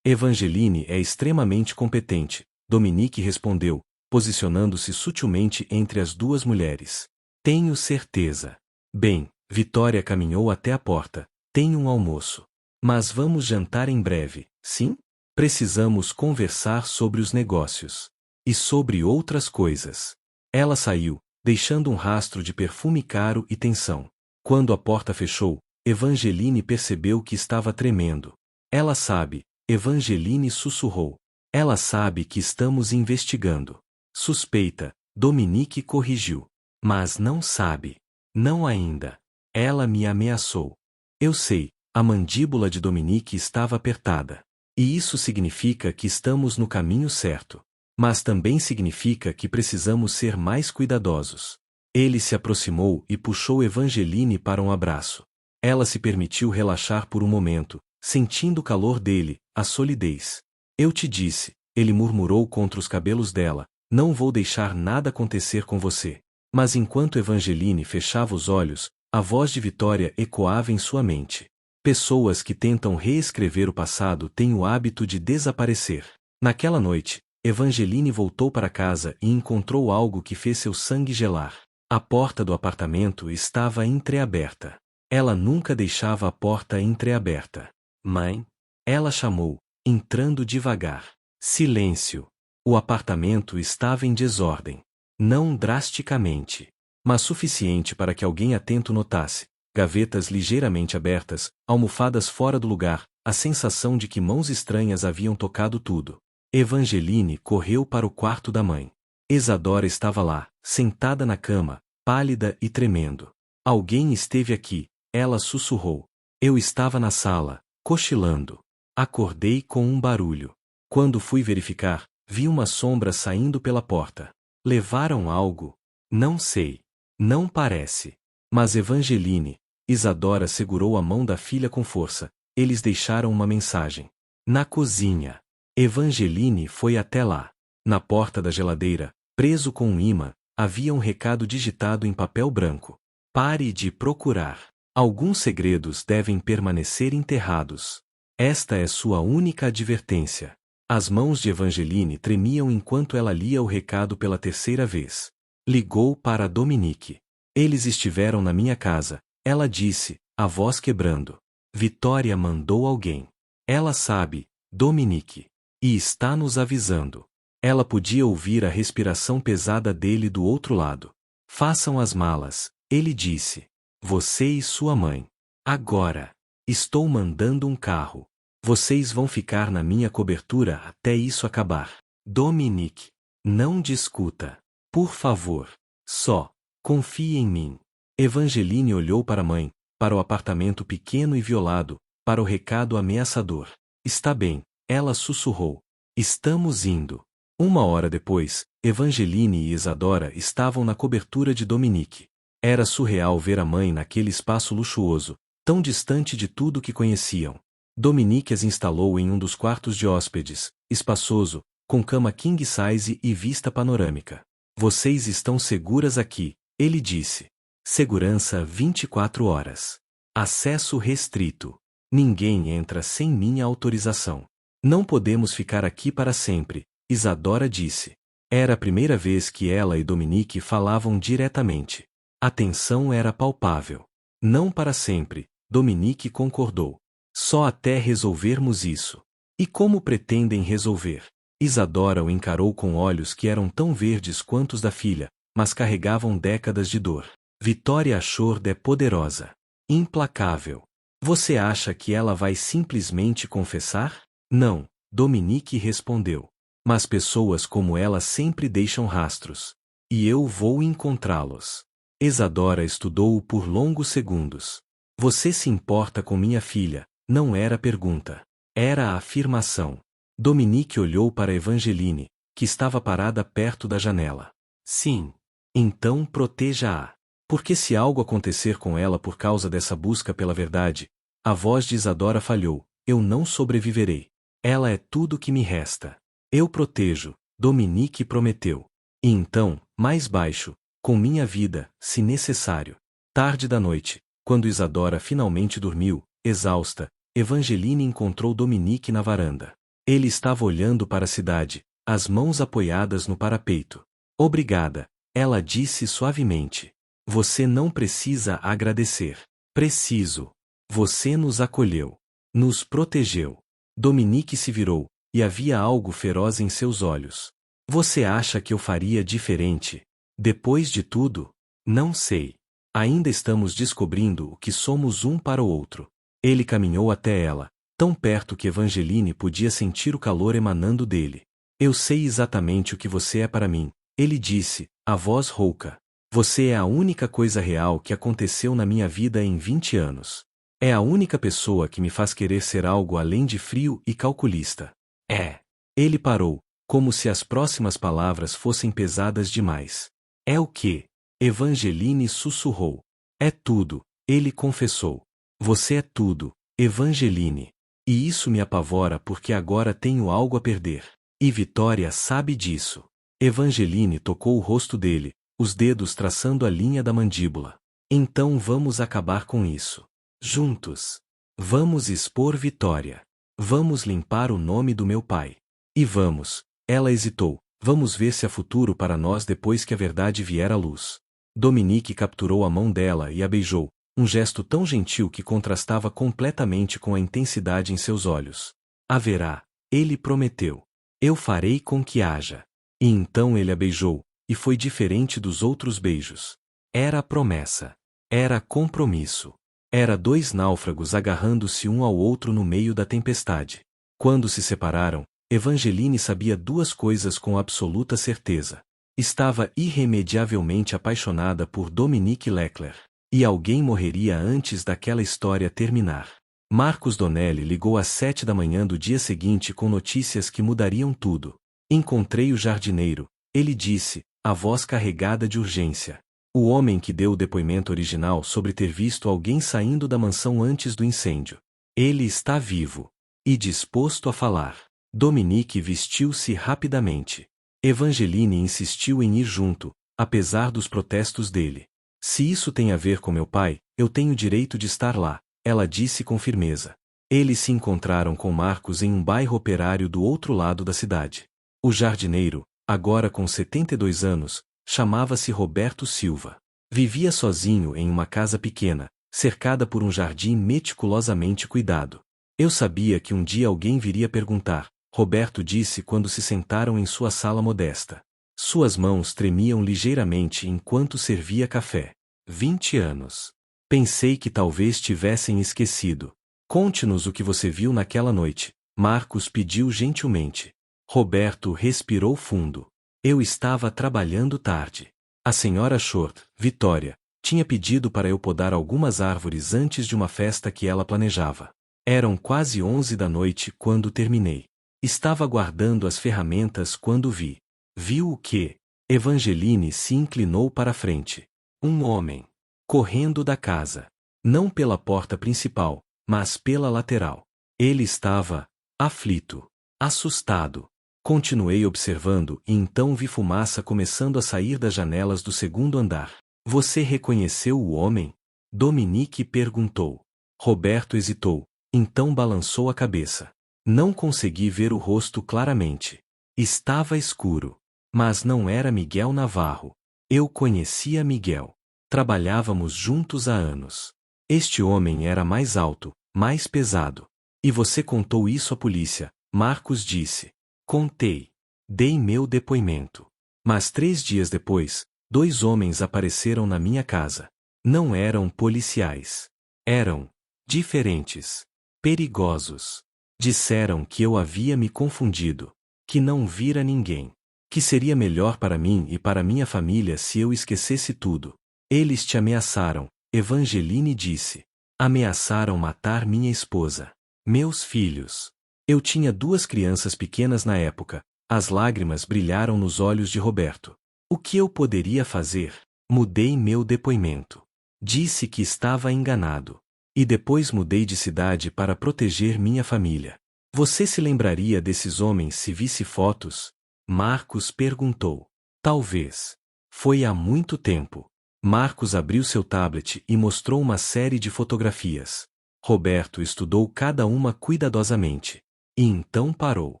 Evangeline é extremamente competente, Dominique respondeu, posicionando-se sutilmente entre as duas mulheres. Tenho certeza. Bem, Vitória caminhou até a porta. Tenho um almoço. Mas vamos jantar em breve, sim? Precisamos conversar sobre os negócios. E sobre outras coisas. Ela saiu, deixando um rastro de perfume caro e tensão. Quando a porta fechou, Evangeline percebeu que estava tremendo. Ela sabe, Evangeline sussurrou. Ela sabe que estamos investigando. Suspeita, Dominique corrigiu. Mas não sabe. Não ainda. Ela me ameaçou. Eu sei, a mandíbula de Dominique estava apertada. E isso significa que estamos no caminho certo. Mas também significa que precisamos ser mais cuidadosos. Ele se aproximou e puxou Evangeline para um abraço. Ela se permitiu relaxar por um momento, sentindo o calor dele, a solidez. Eu te disse, ele murmurou contra os cabelos dela, não vou deixar nada acontecer com você. Mas enquanto Evangeline fechava os olhos, a voz de Vitória ecoava em sua mente. Pessoas que tentam reescrever o passado têm o hábito de desaparecer. Naquela noite, Evangeline voltou para casa e encontrou algo que fez seu sangue gelar. A porta do apartamento estava entreaberta. Ela nunca deixava a porta entreaberta. Mãe? Ela chamou, entrando devagar. Silêncio. O apartamento estava em desordem. Não drasticamente, mas suficiente para que alguém atento notasse. Gavetas ligeiramente abertas, almofadas fora do lugar, a sensação de que mãos estranhas haviam tocado tudo. Evangeline correu para o quarto da mãe. Isadora estava lá, sentada na cama, pálida e tremendo. Alguém esteve aqui, ela sussurrou. Eu estava na sala, cochilando. Acordei com um barulho. Quando fui verificar, vi uma sombra saindo pela porta. Levaram algo? Não sei. Não parece. Mas Evangeline, Isadora segurou a mão da filha com força. Eles deixaram uma mensagem. Na cozinha. Evangeline foi até lá. Na porta da geladeira, preso com um imã, havia um recado digitado em papel branco. Pare de procurar. Alguns segredos devem permanecer enterrados. Esta é sua única advertência. As mãos de Evangeline tremiam enquanto ela lia o recado pela terceira vez. Ligou para Dominique. Eles estiveram na minha casa, ela disse, a voz quebrando. Vitória mandou alguém. Ela sabe, Dominique. E está nos avisando. Ela podia ouvir a respiração pesada dele do outro lado. Façam as malas, ele disse. Você e sua mãe. Agora. Estou mandando um carro. Vocês vão ficar na minha cobertura até isso acabar. Dominique. Não discuta. Por favor. Só. Confie em mim. Evangeline olhou para a mãe, para o apartamento pequeno e violado, para o recado ameaçador. Está bem, ela sussurrou. Estamos indo. Uma hora depois, Evangeline e Isadora estavam na cobertura de Dominique. Era surreal ver a mãe naquele espaço luxuoso, tão distante de tudo que conheciam. Dominique as instalou em um dos quartos de hóspedes, espaçoso, com cama king size e vista panorâmica. Vocês estão seguras aqui, ele disse. Segurança 24 horas. Acesso restrito. Ninguém entra sem minha autorização. Não podemos ficar aqui para sempre, Isadora disse. Era a primeira vez que ela e Dominique falavam diretamente. A tensão era palpável. Não para sempre, Dominique concordou. Só até resolvermos isso. E como pretendem resolver? Isadora o encarou com olhos que eram tão verdes quanto os da filha, mas carregavam décadas de dor. Vitória Ashford é poderosa. Implacável. Você acha que ela vai simplesmente confessar? Não, Dominique respondeu. Mas pessoas como ela sempre deixam rastros. E eu vou encontrá-los. Isadora estudou-o por longos segundos. Você se importa com minha filha? Não era pergunta. Era a afirmação. Dominique olhou para Evangeline, que estava parada perto da janela. Sim. Então proteja-a. Porque se algo acontecer com ela por causa dessa busca pela verdade, a voz de Isadora falhou, eu não sobreviverei. Ela é tudo que me resta. Eu protejo, Dominique prometeu. E então, mais baixo, com minha vida, se necessário. Tarde da noite, quando Isadora finalmente dormiu, exausta, Evangeline encontrou Dominique na varanda. Ele estava olhando para a cidade, as mãos apoiadas no parapeito. Obrigada, ela disse suavemente. Você não precisa agradecer. Preciso. Você nos acolheu. Nos protegeu. Dominique se virou, e havia algo feroz em seus olhos. Você acha que eu faria diferente? Depois de tudo? Não sei. Ainda estamos descobrindo o que somos um para o outro. Ele caminhou até ela, tão perto que Evangeline podia sentir o calor emanando dele. Eu sei exatamente o que você é para mim, ele disse, a voz rouca. Você é a única coisa real que aconteceu na minha vida em 20 anos. É a única pessoa que me faz querer ser algo além de frio e calculista. É. Ele parou, como se as próximas palavras fossem pesadas demais. É o quê? Evangeline sussurrou. É tudo, ele confessou. Você é tudo, Evangeline. E isso me apavora porque agora tenho algo a perder. E Vitória sabe disso. Evangeline tocou o rosto dele, os dedos traçando a linha da mandíbula. Então vamos acabar com isso. Juntos. Vamos expor Vitória. Vamos limpar o nome do meu pai. E vamos. Ela hesitou. Vamos ver se há futuro para nós depois que a verdade vier à luz. Dominique capturou a mão dela e a beijou, um gesto tão gentil que contrastava completamente com a intensidade em seus olhos. Haverá. Ele prometeu. Eu farei com que haja. E então ele a beijou, e foi diferente dos outros beijos. Era a promessa. Era compromisso. Era dois náufragos agarrando-se um ao outro no meio da tempestade. Quando se separaram, Evangeline sabia duas coisas com absoluta certeza. Estava irremediavelmente apaixonada por Dominique Leclerc. E alguém morreria antes daquela história terminar. Marcos Donnelly ligou às 7 da manhã do dia seguinte com notícias que mudariam tudo. Encontrei o jardineiro, ele disse, a voz carregada de urgência. O homem que deu o depoimento original sobre ter visto alguém saindo da mansão antes do incêndio. Ele está vivo. E disposto a falar. Dominique vestiu-se rapidamente. Evangeline insistiu em ir junto, apesar dos protestos dele. Se isso tem a ver com meu pai, eu tenho direito de estar lá, ela disse com firmeza. Eles se encontraram com Marcos em um bairro operário do outro lado da cidade. O jardineiro, agora com 72 anos, chamava-se Roberto Silva. Vivia sozinho em uma casa pequena, cercada por um jardim meticulosamente cuidado. Eu sabia que um dia alguém viria perguntar, Roberto disse quando se sentaram em sua sala modesta. Suas mãos tremiam ligeiramente enquanto servia café. 20 anos. Pensei que talvez tivessem esquecido. Conte-nos o que você viu naquela noite, Marcos pediu gentilmente. Roberto respirou fundo. Eu estava trabalhando tarde. A senhora Short, Vitória, tinha pedido para eu podar algumas árvores antes de uma festa que ela planejava. Eram quase 11 da noite quando terminei. Estava guardando as ferramentas quando vi. Viu o quê? Evangeline se inclinou para a frente. Um homem. Correndo da casa. Não pela porta principal, mas pela lateral. Ele estava aflito. Assustado. Continuei observando e então vi fumaça começando a sair das janelas do segundo andar. Você reconheceu o homem? Dominique perguntou. Roberto hesitou, então balançou a cabeça. Não consegui ver o rosto claramente. Estava escuro. Mas não era Miguel Navarro. Eu conhecia Miguel. Trabalhávamos juntos há anos. Este homem era mais alto, mais pesado. E você contou isso à polícia, Marcos disse. Contei. Dei meu depoimento. Mas 3 dias depois, 2 homens apareceram na minha casa. Não eram policiais. Eram diferentes. Perigosos. Disseram que eu havia me confundido. Que não vira ninguém. Que seria melhor para mim e para minha família se eu esquecesse tudo. Eles te ameaçaram, Evangeline disse. Ameaçaram matar minha esposa. Meus filhos. Eu tinha 2 crianças pequenas na época. As lágrimas brilharam nos olhos de Roberto. O que eu poderia fazer? Mudei meu depoimento. Disse que estava enganado. E depois mudei de cidade para proteger minha família. Você se lembraria desses homens se visse fotos? Marcos perguntou. Talvez. Foi há muito tempo. Marcos abriu seu tablet e mostrou uma série de fotografias. Roberto estudou cada uma cuidadosamente. E então parou.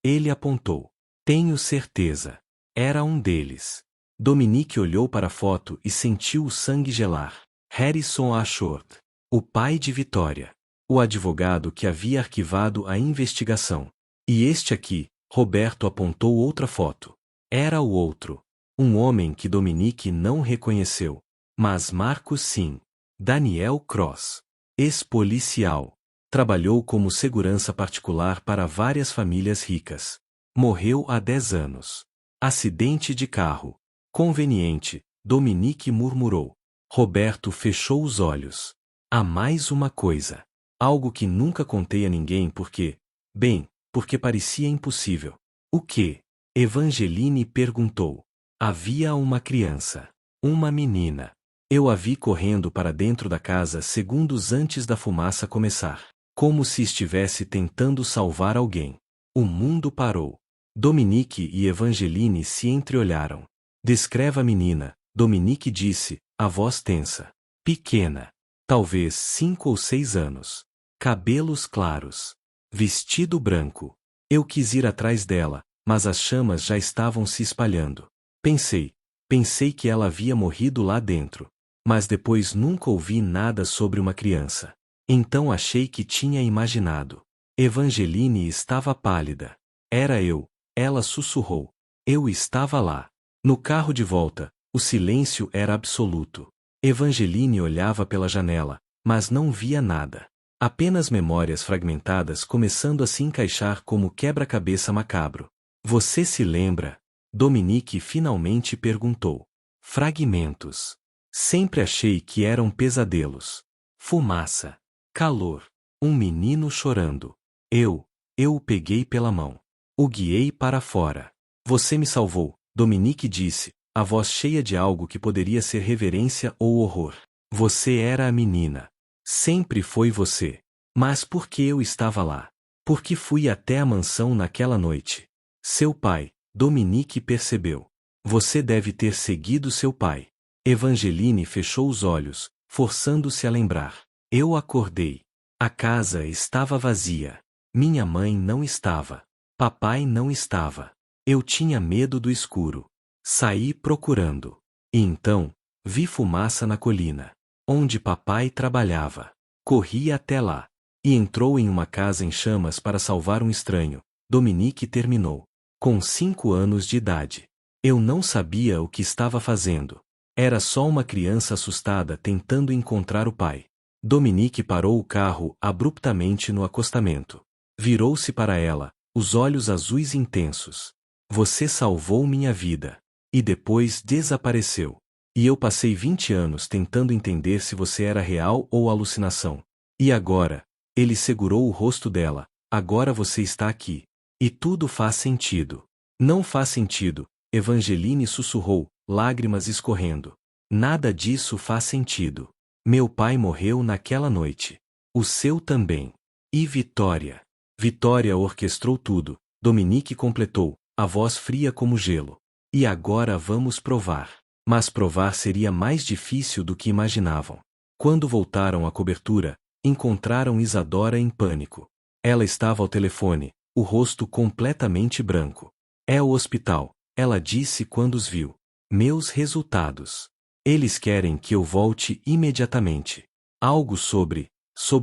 Ele apontou. Tenho certeza. Era um deles. Dominique olhou para a foto e sentiu o sangue gelar. Harrison Ashworth. O pai de Vitória. O advogado que havia arquivado a investigação. E este aqui, Roberto apontou outra foto. Era o outro. Um homem que Dominique não reconheceu. Mas Marcos sim. Daniel Cross. Ex-policial. Trabalhou como segurança particular para várias famílias ricas. Morreu há 10 anos. Acidente de carro. Conveniente, Dominique murmurou. Roberto fechou os olhos. Há mais uma coisa. Algo que nunca contei a ninguém porque parecia impossível. O quê? Evangeline perguntou. Havia uma criança. Uma menina. Eu a vi correndo para dentro da casa segundos antes da fumaça começar. Como se estivesse tentando salvar alguém. O mundo parou. Dominique e Evangeline se entreolharam. Descreva a menina, Dominique disse, a voz tensa. Pequena. Talvez 5 ou 6 anos. Cabelos claros. Vestido branco. Eu quis ir atrás dela, mas as chamas já estavam se espalhando. Pensei que ela havia morrido lá dentro. Mas depois nunca ouvi nada sobre uma criança. Então achei que tinha imaginado. Evangeline estava pálida. Era eu, ela sussurrou. Eu estava lá. No carro de volta, o silêncio era absoluto. Evangeline olhava pela janela, mas não via nada. Apenas memórias fragmentadas começando a se encaixar como quebra-cabeça macabro. Você se lembra? Dominique finalmente perguntou. Fragmentos. Sempre achei que eram pesadelos. Fumaça. Calor. Um menino chorando. Eu o peguei pela mão. O guiei para fora. Você me salvou, Dominique disse, a voz cheia de algo que poderia ser reverência ou horror. Você era a menina. Sempre foi você. Mas por que eu estava lá? Por que fui até a mansão naquela noite? Seu pai, Dominique percebeu. Você deve ter seguido seu pai. Evangeline fechou os olhos, forçando-se a lembrar. Eu acordei. A casa estava vazia. Minha mãe não estava. Papai não estava. Eu tinha medo do escuro. Saí procurando. E então, vi fumaça na colina, onde papai trabalhava. Corri até lá. E entrou em uma casa em chamas para salvar um estranho. Dominique terminou. Com 5 anos de idade. Eu não sabia o que estava fazendo. Era só uma criança assustada tentando encontrar o pai. Dominique parou o carro abruptamente no acostamento. Virou-se para ela, os olhos azuis intensos. Você salvou minha vida. E depois desapareceu. E eu passei 20 anos tentando entender se você era real ou alucinação. E agora? Ele segurou o rosto dela. Agora você está aqui. E tudo faz sentido. Não faz sentido, Evangeline sussurrou, lágrimas escorrendo. Nada disso faz sentido. Meu pai morreu naquela noite. O seu também. E Vitória? Vitória orquestrou tudo. Dominique completou, a voz fria como gelo. E agora vamos provar. Mas provar seria mais difícil do que imaginavam. Quando voltaram à cobertura, encontraram Isadora em pânico. Ela estava ao telefone, o rosto completamente branco. É o hospital, ela disse quando os viu. Meus resultados. Eles querem que eu volte imediatamente. Algo sobre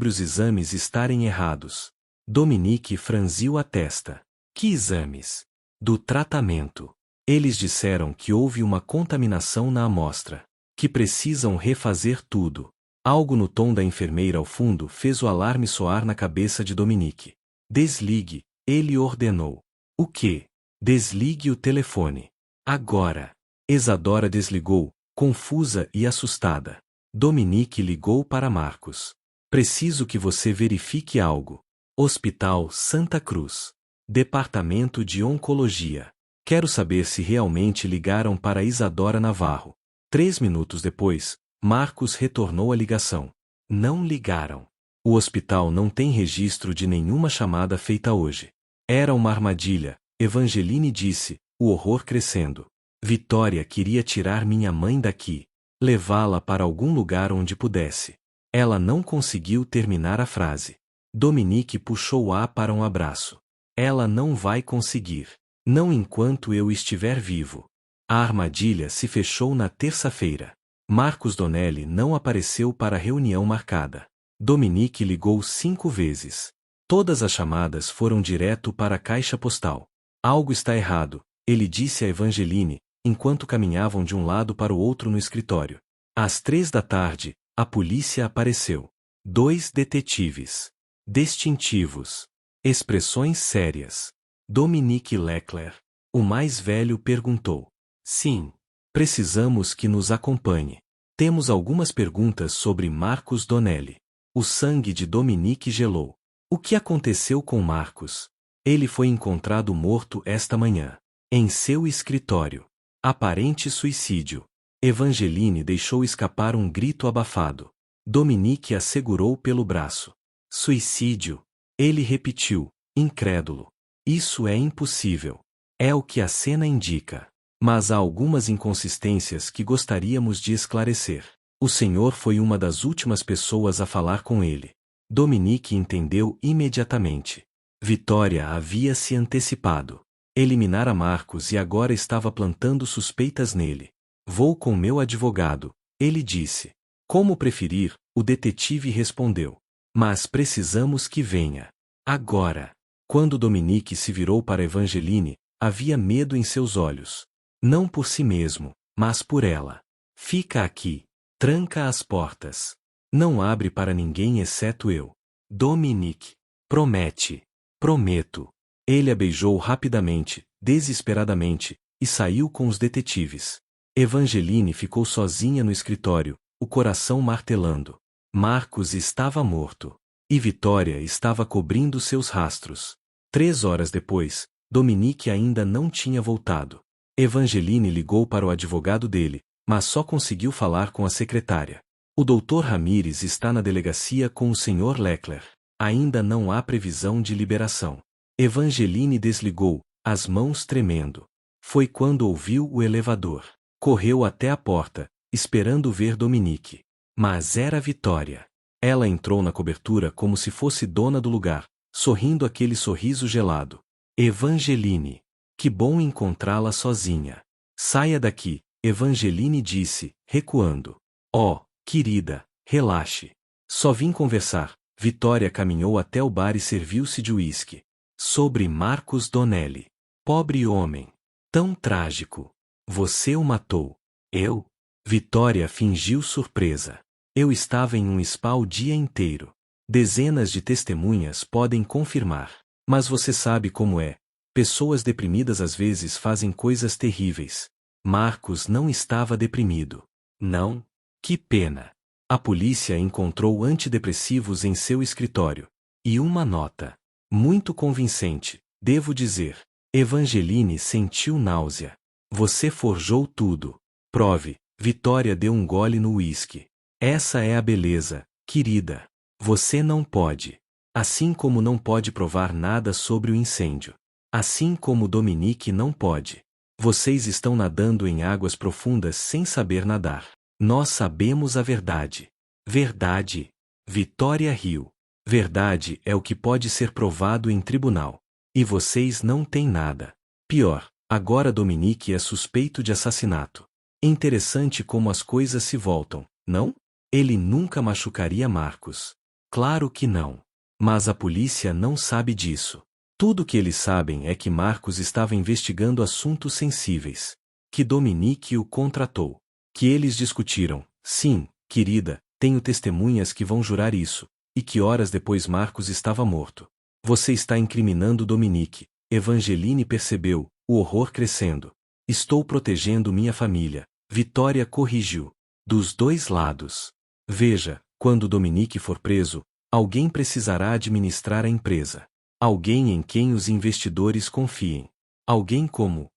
os exames estarem errados. Dominique franziu a testa. Que exames? Do tratamento. Eles disseram que houve uma contaminação na amostra. Que precisam refazer tudo. Algo no tom da enfermeira ao fundo fez o alarme soar na cabeça de Dominique. Desligue, ele ordenou. O quê? Desligue o telefone. Agora. Isadora desligou, confusa e assustada. Dominique ligou para Marcos. Preciso que você verifique algo. Hospital Santa Cruz. Departamento de Oncologia. Quero saber se realmente ligaram para Isadora Navarro. 3 minutos depois, Marcos retornou a ligação. Não ligaram. O hospital não tem registro de nenhuma chamada feita hoje. Era uma armadilha, Evangeline disse, o horror crescendo. Vitória queria tirar minha mãe daqui, levá-la para algum lugar onde pudesse. Ela não conseguiu terminar a frase. Dominique puxou-a para um abraço. Ela não vai conseguir. Não enquanto eu estiver vivo. A armadilha se fechou na terça-feira. Marcos Donnelly não apareceu para a reunião marcada. Dominique ligou 5 vezes. Todas as chamadas foram direto para a caixa postal. Algo está errado, ele disse a Evangeline, enquanto caminhavam de um lado para o outro no escritório. Às 3 da tarde, a polícia apareceu. 2 detetives. Distintivos. Expressões sérias. Dominique Leclerc, o mais velho, perguntou. Sim. Precisamos que nos acompanhe. Temos algumas perguntas sobre Marcos Donnelly. O sangue de Dominique gelou. O que aconteceu com Marcos? Ele foi encontrado morto esta manhã. Em seu escritório. Aparente suicídio. Evangeline deixou escapar um grito abafado. Dominique a segurou pelo braço. Suicídio. Ele repetiu, incrédulo. Isso é impossível. É o que a cena indica. Mas há algumas inconsistências que gostaríamos de esclarecer. O senhor foi uma das últimas pessoas a falar com ele. Dominique entendeu imediatamente. Vitória havia se antecipado. Eliminara Marcos e agora estava plantando suspeitas nele. Vou com meu advogado, ele disse. Como preferir, o detetive respondeu. Mas precisamos que venha. Agora. Quando Dominique se virou para Evangeline, havia medo em seus olhos. Não por si mesmo, mas por ela. Fica aqui. Tranca as portas. Não abre para ninguém exceto eu. Dominique. Promete. Prometo. Ele a beijou rapidamente, desesperadamente, e saiu com os detetives. Evangeline ficou sozinha no escritório, o coração martelando. Marcos estava morto. E Vitória estava cobrindo seus rastros. 3 horas depois, Dominique ainda não tinha voltado. Evangeline ligou para o advogado dele, mas só conseguiu falar com a secretária. O Dr. Ramírez está na delegacia com o Sr. Leclerc. Ainda não há previsão de liberação. Evangeline desligou, as mãos tremendo. Foi quando ouviu o elevador. Correu até a porta, esperando ver Dominique. Mas era Vitória. Ela entrou na cobertura como se fosse dona do lugar, sorrindo aquele sorriso gelado. Evangeline. Que bom encontrá-la sozinha. Saia daqui, Evangeline disse, recuando. Oh, querida, relaxe. Só vim conversar. Vitória caminhou até o bar e serviu-se de uísque. Sobre Marcos Donnelly. Pobre homem. Tão trágico. Você o matou. Eu? Vitória fingiu surpresa. Eu estava em um spa o dia inteiro. Dezenas de testemunhas podem confirmar. Mas você sabe como é. Pessoas deprimidas às vezes fazem coisas terríveis. Marcos não estava deprimido. Não? Que pena. A polícia encontrou antidepressivos em seu escritório. E uma nota. Muito convincente, devo dizer. Evangeline sentiu náusea. Você forjou tudo. Prove. Vitória deu um gole no uísque. Essa é a beleza, querida. Você não pode. Assim como não pode provar nada sobre o incêndio. Assim como Dominique não pode. Vocês estão nadando em águas profundas sem saber nadar. Nós sabemos a verdade. Verdade. Vitória riu. Verdade é o que pode ser provado em tribunal. E vocês não têm nada. Pior, agora Dominique é suspeito de assassinato. Interessante como as coisas se voltam, não? Ele nunca machucaria Marcos. Claro que não. Mas a polícia não sabe disso. Tudo que eles sabem é que Marcos estava investigando assuntos sensíveis. Que Dominique o contratou. Que eles discutiram. Sim, querida, tenho testemunhas que vão jurar isso. E que horas depois Marcos estava morto. Você está incriminando Dominique. Evangeline percebeu, o horror crescendo. Estou protegendo minha família. Vitória corrigiu. Dos dois lados. Veja, quando Dominique for preso, alguém precisará administrar a empresa. Alguém em quem os investidores confiem. Alguém como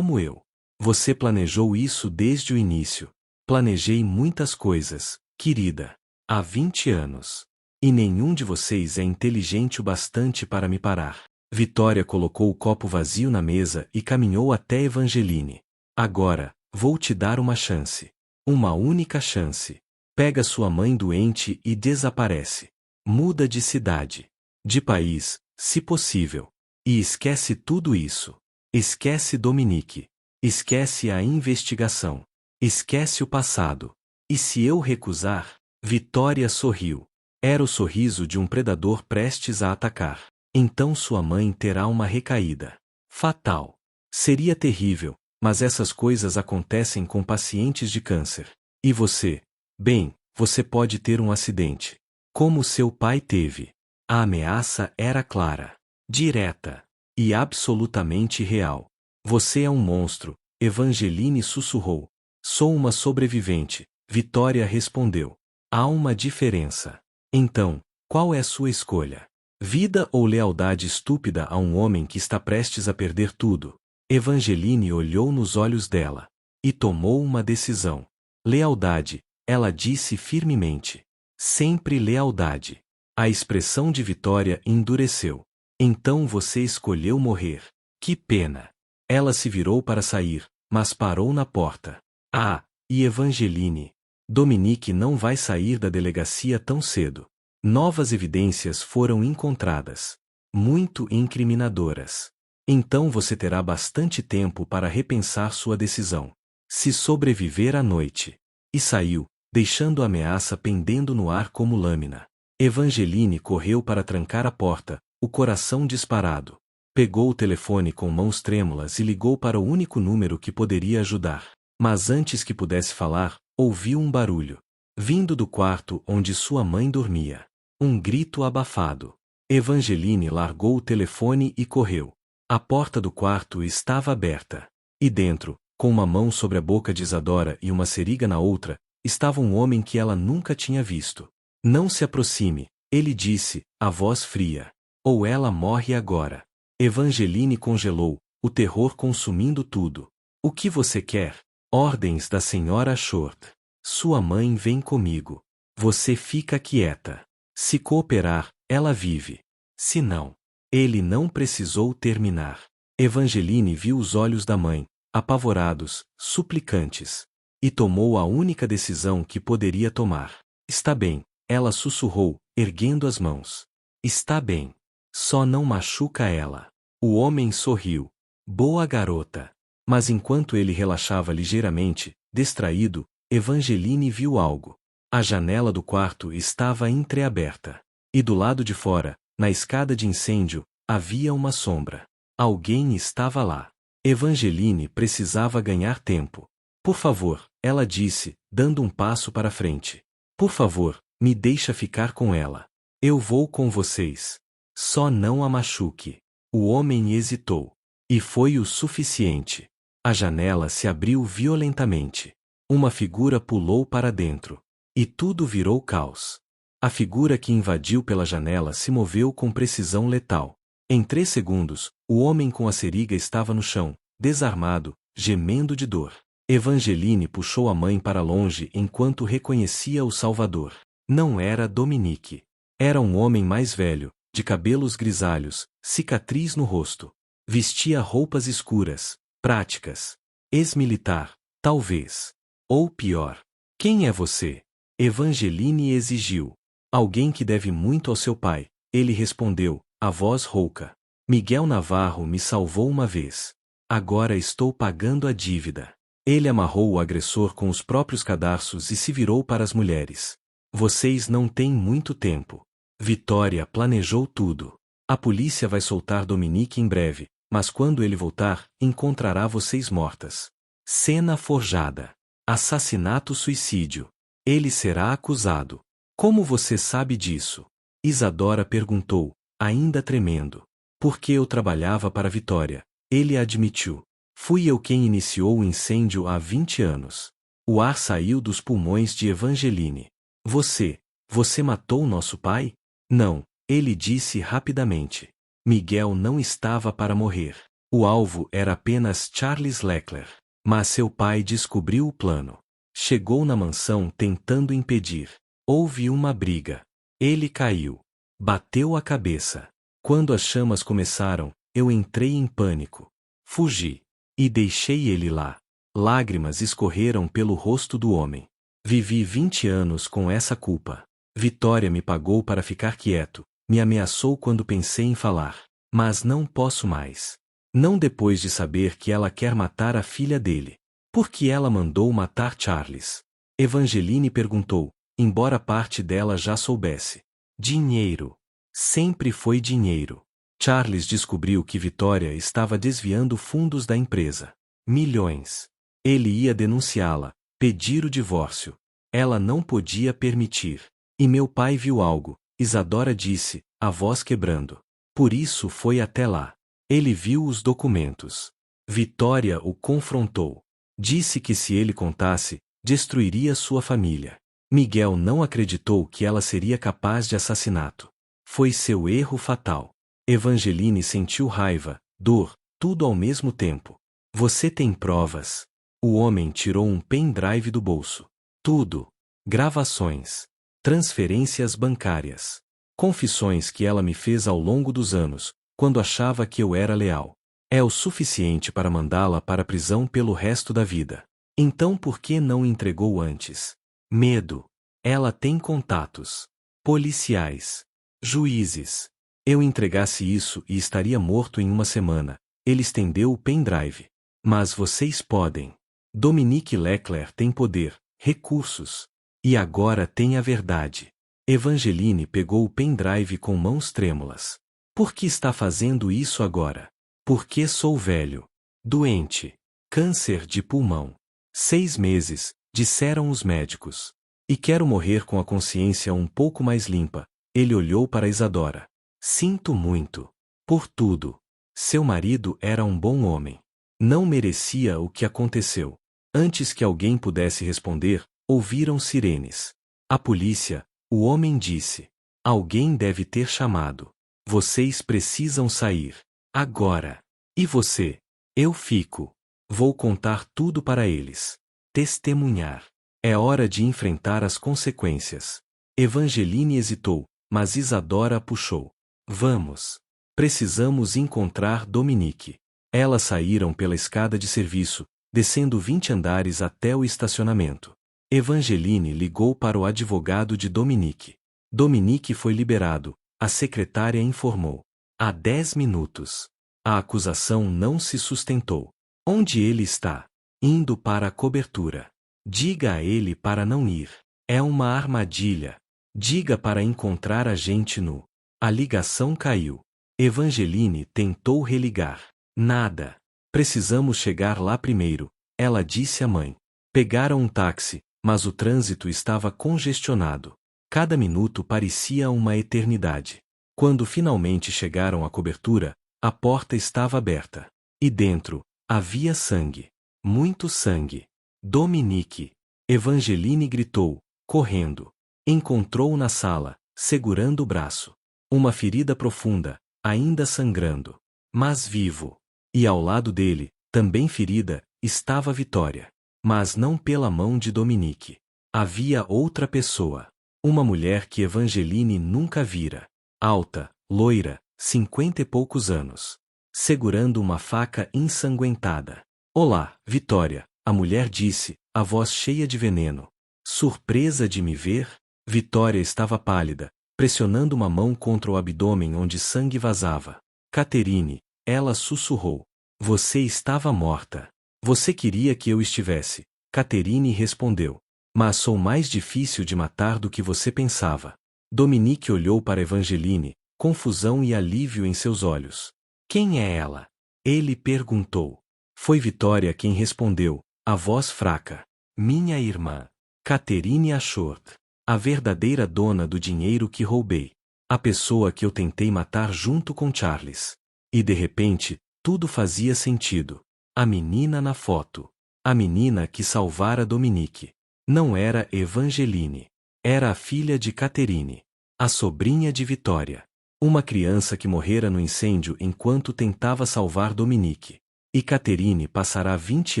eu. Você planejou isso desde o início. Planejei muitas coisas, querida. Há 20 anos. E nenhum de vocês é inteligente o bastante para me parar. Vitória colocou o copo vazio na mesa e caminhou até Evangeline. Agora, vou te dar uma chance. Uma única chance. Pega sua mãe doente e desaparece. Muda de cidade. De país, se possível. E esquece tudo isso. Esquece Dominique. Esquece a investigação. Esquece o passado. E se eu recusar? Vitória sorriu. Era o sorriso de um predador prestes a atacar. Então sua mãe terá uma recaída. Fatal. Seria terrível, mas essas coisas acontecem com pacientes de câncer. E você? Bem, você pode ter um acidente. Como seu pai teve. A ameaça era clara, direta e absolutamente real. Você é um monstro, Evangeline sussurrou. Sou uma sobrevivente, Vitória respondeu. Há uma diferença. Então, qual é sua escolha? Vida ou lealdade estúpida a um homem que está prestes a perder tudo? Evangeline olhou nos olhos dela. E tomou uma decisão. Lealdade, ela disse firmemente. Sempre lealdade. A expressão de Vitória endureceu. Então você escolheu morrer. Que pena. Ela se virou para sair, mas parou na porta. Ah, e Evangeline? Dominique não vai sair da delegacia tão cedo. Novas evidências foram encontradas. Muito incriminadoras. Então você terá bastante tempo para repensar sua decisão. Se sobreviver à noite. E saiu, deixando a ameaça pendendo no ar como lâmina. Evangeline correu para trancar a porta, o coração disparado. Pegou o telefone com mãos trêmulas e ligou para o único número que poderia ajudar. Mas antes que pudesse falar, ouviu um barulho. Vindo do quarto onde sua mãe dormia. Um grito abafado. Evangeline largou o telefone e correu. A porta do quarto estava aberta. E dentro, com uma mão sobre a boca de Isadora e uma seringa na outra, estava um homem que ela nunca tinha visto. Não se aproxime, ele disse, a voz fria. Ou ela morre agora. Evangeline congelou, o terror consumindo tudo. O que você quer? Ordens da senhora Short. Sua mãe vem comigo. Você fica quieta. Se cooperar, ela vive. Se não. Ele não precisou terminar. Evangeline viu os olhos da mãe, apavorados, suplicantes. E tomou a única decisão que poderia tomar. Está bem, ela sussurrou, erguendo as mãos. Está bem. Só não machuca ela. O homem sorriu. Boa garota. Mas enquanto ele relaxava ligeiramente, distraído, Evangeline viu algo. A janela do quarto estava entreaberta. E do lado de fora, na escada de incêndio, havia uma sombra. Alguém estava lá. Evangeline precisava ganhar tempo. Por favor, ela disse, dando um passo para frente. Por favor, me deixa ficar com ela. Eu vou com vocês. Só não a machuque. O homem hesitou. E foi o suficiente. A janela se abriu violentamente. Uma figura pulou para dentro. E tudo virou caos. A figura que invadiu pela janela se moveu com precisão letal. Em 3 segundos, o homem com a seringa estava no chão, desarmado, gemendo de dor. Evangeline puxou a mãe para longe enquanto reconhecia o Salvador. Não era Dominique. Era um homem mais velho, de cabelos grisalhos, cicatriz no rosto. Vestia roupas escuras, práticas. Ex-militar, talvez. Ou pior. Quem é você? Evangeline exigiu. Alguém que deve muito ao seu pai. Ele respondeu, a voz rouca. Miguel Navarro me salvou uma vez. Agora estou pagando a dívida. Ele amarrou o agressor com os próprios cadarços e se virou para as mulheres. Vocês não têm muito tempo. Vitória planejou tudo. A polícia vai soltar Dominique em breve, mas quando ele voltar, encontrará vocês mortas. Cena forjada. Assassinato-suicídio. Ele será acusado. Como você sabe disso? Isadora perguntou, ainda tremendo. Porque eu trabalhava para Vitória. Ele admitiu. Fui eu quem iniciou o incêndio há 20 anos. O ar saiu dos pulmões de Evangeline. Você matou nosso pai? Não, ele disse rapidamente. Miguel não estava para morrer. O alvo era apenas Charles Leclerc. Mas seu pai descobriu o plano. Chegou na mansão tentando impedir. Houve uma briga. Ele caiu. Bateu a cabeça. Quando as chamas começaram, eu entrei em pânico. Fugi. E deixei ele lá. Lágrimas escorreram pelo rosto do homem. Vivi 20 anos com essa culpa. Vitória me pagou para ficar quieto, me ameaçou quando pensei em falar. Mas não posso mais. Não depois de saber que ela quer matar a filha dele. Por que ela mandou matar Charles? Evangeline perguntou, embora parte dela já soubesse. Dinheiro. Sempre foi dinheiro. Charles descobriu que Vitória estava desviando fundos da empresa. Milhões. Ele ia denunciá-la, pedir o divórcio. Ela não podia permitir. E meu pai viu algo, Isadora disse, a voz quebrando. Por isso foi até lá. Ele viu os documentos. Vitória o confrontou. Disse que se ele contasse, destruiria sua família. Miguel não acreditou que ela seria capaz de assassinato. Foi seu erro fatal. Evangeline sentiu raiva, dor, tudo ao mesmo tempo. Você tem provas? O homem tirou um pendrive do bolso. Tudo. Gravações. Transferências bancárias. Confissões que ela me fez ao longo dos anos, quando achava que eu era leal. É o suficiente para mandá-la para a prisão pelo resto da vida. Então por que não entregou antes? Medo. Ela tem contatos. Policiais. Juízes. Eu entregasse isso e estaria morto em uma semana. Ele estendeu o pendrive. Mas vocês podem. Dominique Leclerc tem poder, recursos. E agora tem a verdade. Evangeline pegou o pendrive com mãos trêmulas. Por que está fazendo isso agora? Porque sou velho. Doente. Câncer de pulmão. 6 meses, disseram os médicos. E quero morrer com a consciência um pouco mais limpa. Ele olhou para Isadora. Sinto muito. Por tudo. Seu marido era um bom homem. Não merecia o que aconteceu. Antes que alguém pudesse responder, ouviram sirenes. A polícia, o homem disse. Alguém deve ter chamado. Vocês precisam sair. Agora. E você? Eu fico. Vou contar tudo para eles. Testemunhar. É hora de enfrentar as consequências. Evangeline hesitou, mas Isadora a puxou. Vamos. Precisamos encontrar Dominique. Elas saíram pela escada de serviço, descendo 20 andares até o estacionamento. Evangeline ligou para o advogado de Dominique. Dominique foi liberado, a secretária informou. Há 10 minutos. A acusação não se sustentou. Onde ele está? Indo para a cobertura. Diga a ele para não ir. É uma armadilha. Diga para encontrar a gente nu. A ligação caiu. Evangeline tentou religar. Nada. Precisamos chegar lá primeiro, ela disse à mãe. Pegaram um táxi, mas o trânsito estava congestionado. Cada minuto parecia uma eternidade. Quando finalmente chegaram à cobertura, a porta estava aberta. E dentro, havia sangue. Muito sangue. Dominique. Evangeline gritou, correndo. Encontrou-o na sala, segurando o braço. Uma ferida profunda, ainda sangrando. Mas vivo. E ao lado dele, também ferida, estava Vitória. Mas não pela mão de Dominique. Havia outra pessoa. Uma mulher que Evangeline nunca vira. Alta, loira, 50 e poucos anos. Segurando uma faca ensanguentada. Olá, Vitória, a mulher disse, a voz cheia de veneno. Surpresa de me ver? Vitória estava pálida, pressionando uma mão contra o abdômen onde sangue vazava. Catherine, ela sussurrou. Você estava morta. Você queria que eu estivesse. Catherine respondeu. Mas sou mais difícil de matar do que você pensava. Dominique olhou para Evangeline, confusão e alívio em seus olhos. Quem é ela? Ele perguntou. Foi Vitória quem respondeu, a voz fraca. Minha irmã, Catherine Ashford. A verdadeira dona do dinheiro que roubei. A pessoa que eu tentei matar junto com Charles. E de repente, tudo fazia sentido. A menina na foto. A menina que salvara Dominique. Não era Evangeline. Era a filha de Catherine. A sobrinha de Vitória. Uma criança que morrera no incêndio enquanto tentava salvar Dominique. E Catherine passará 20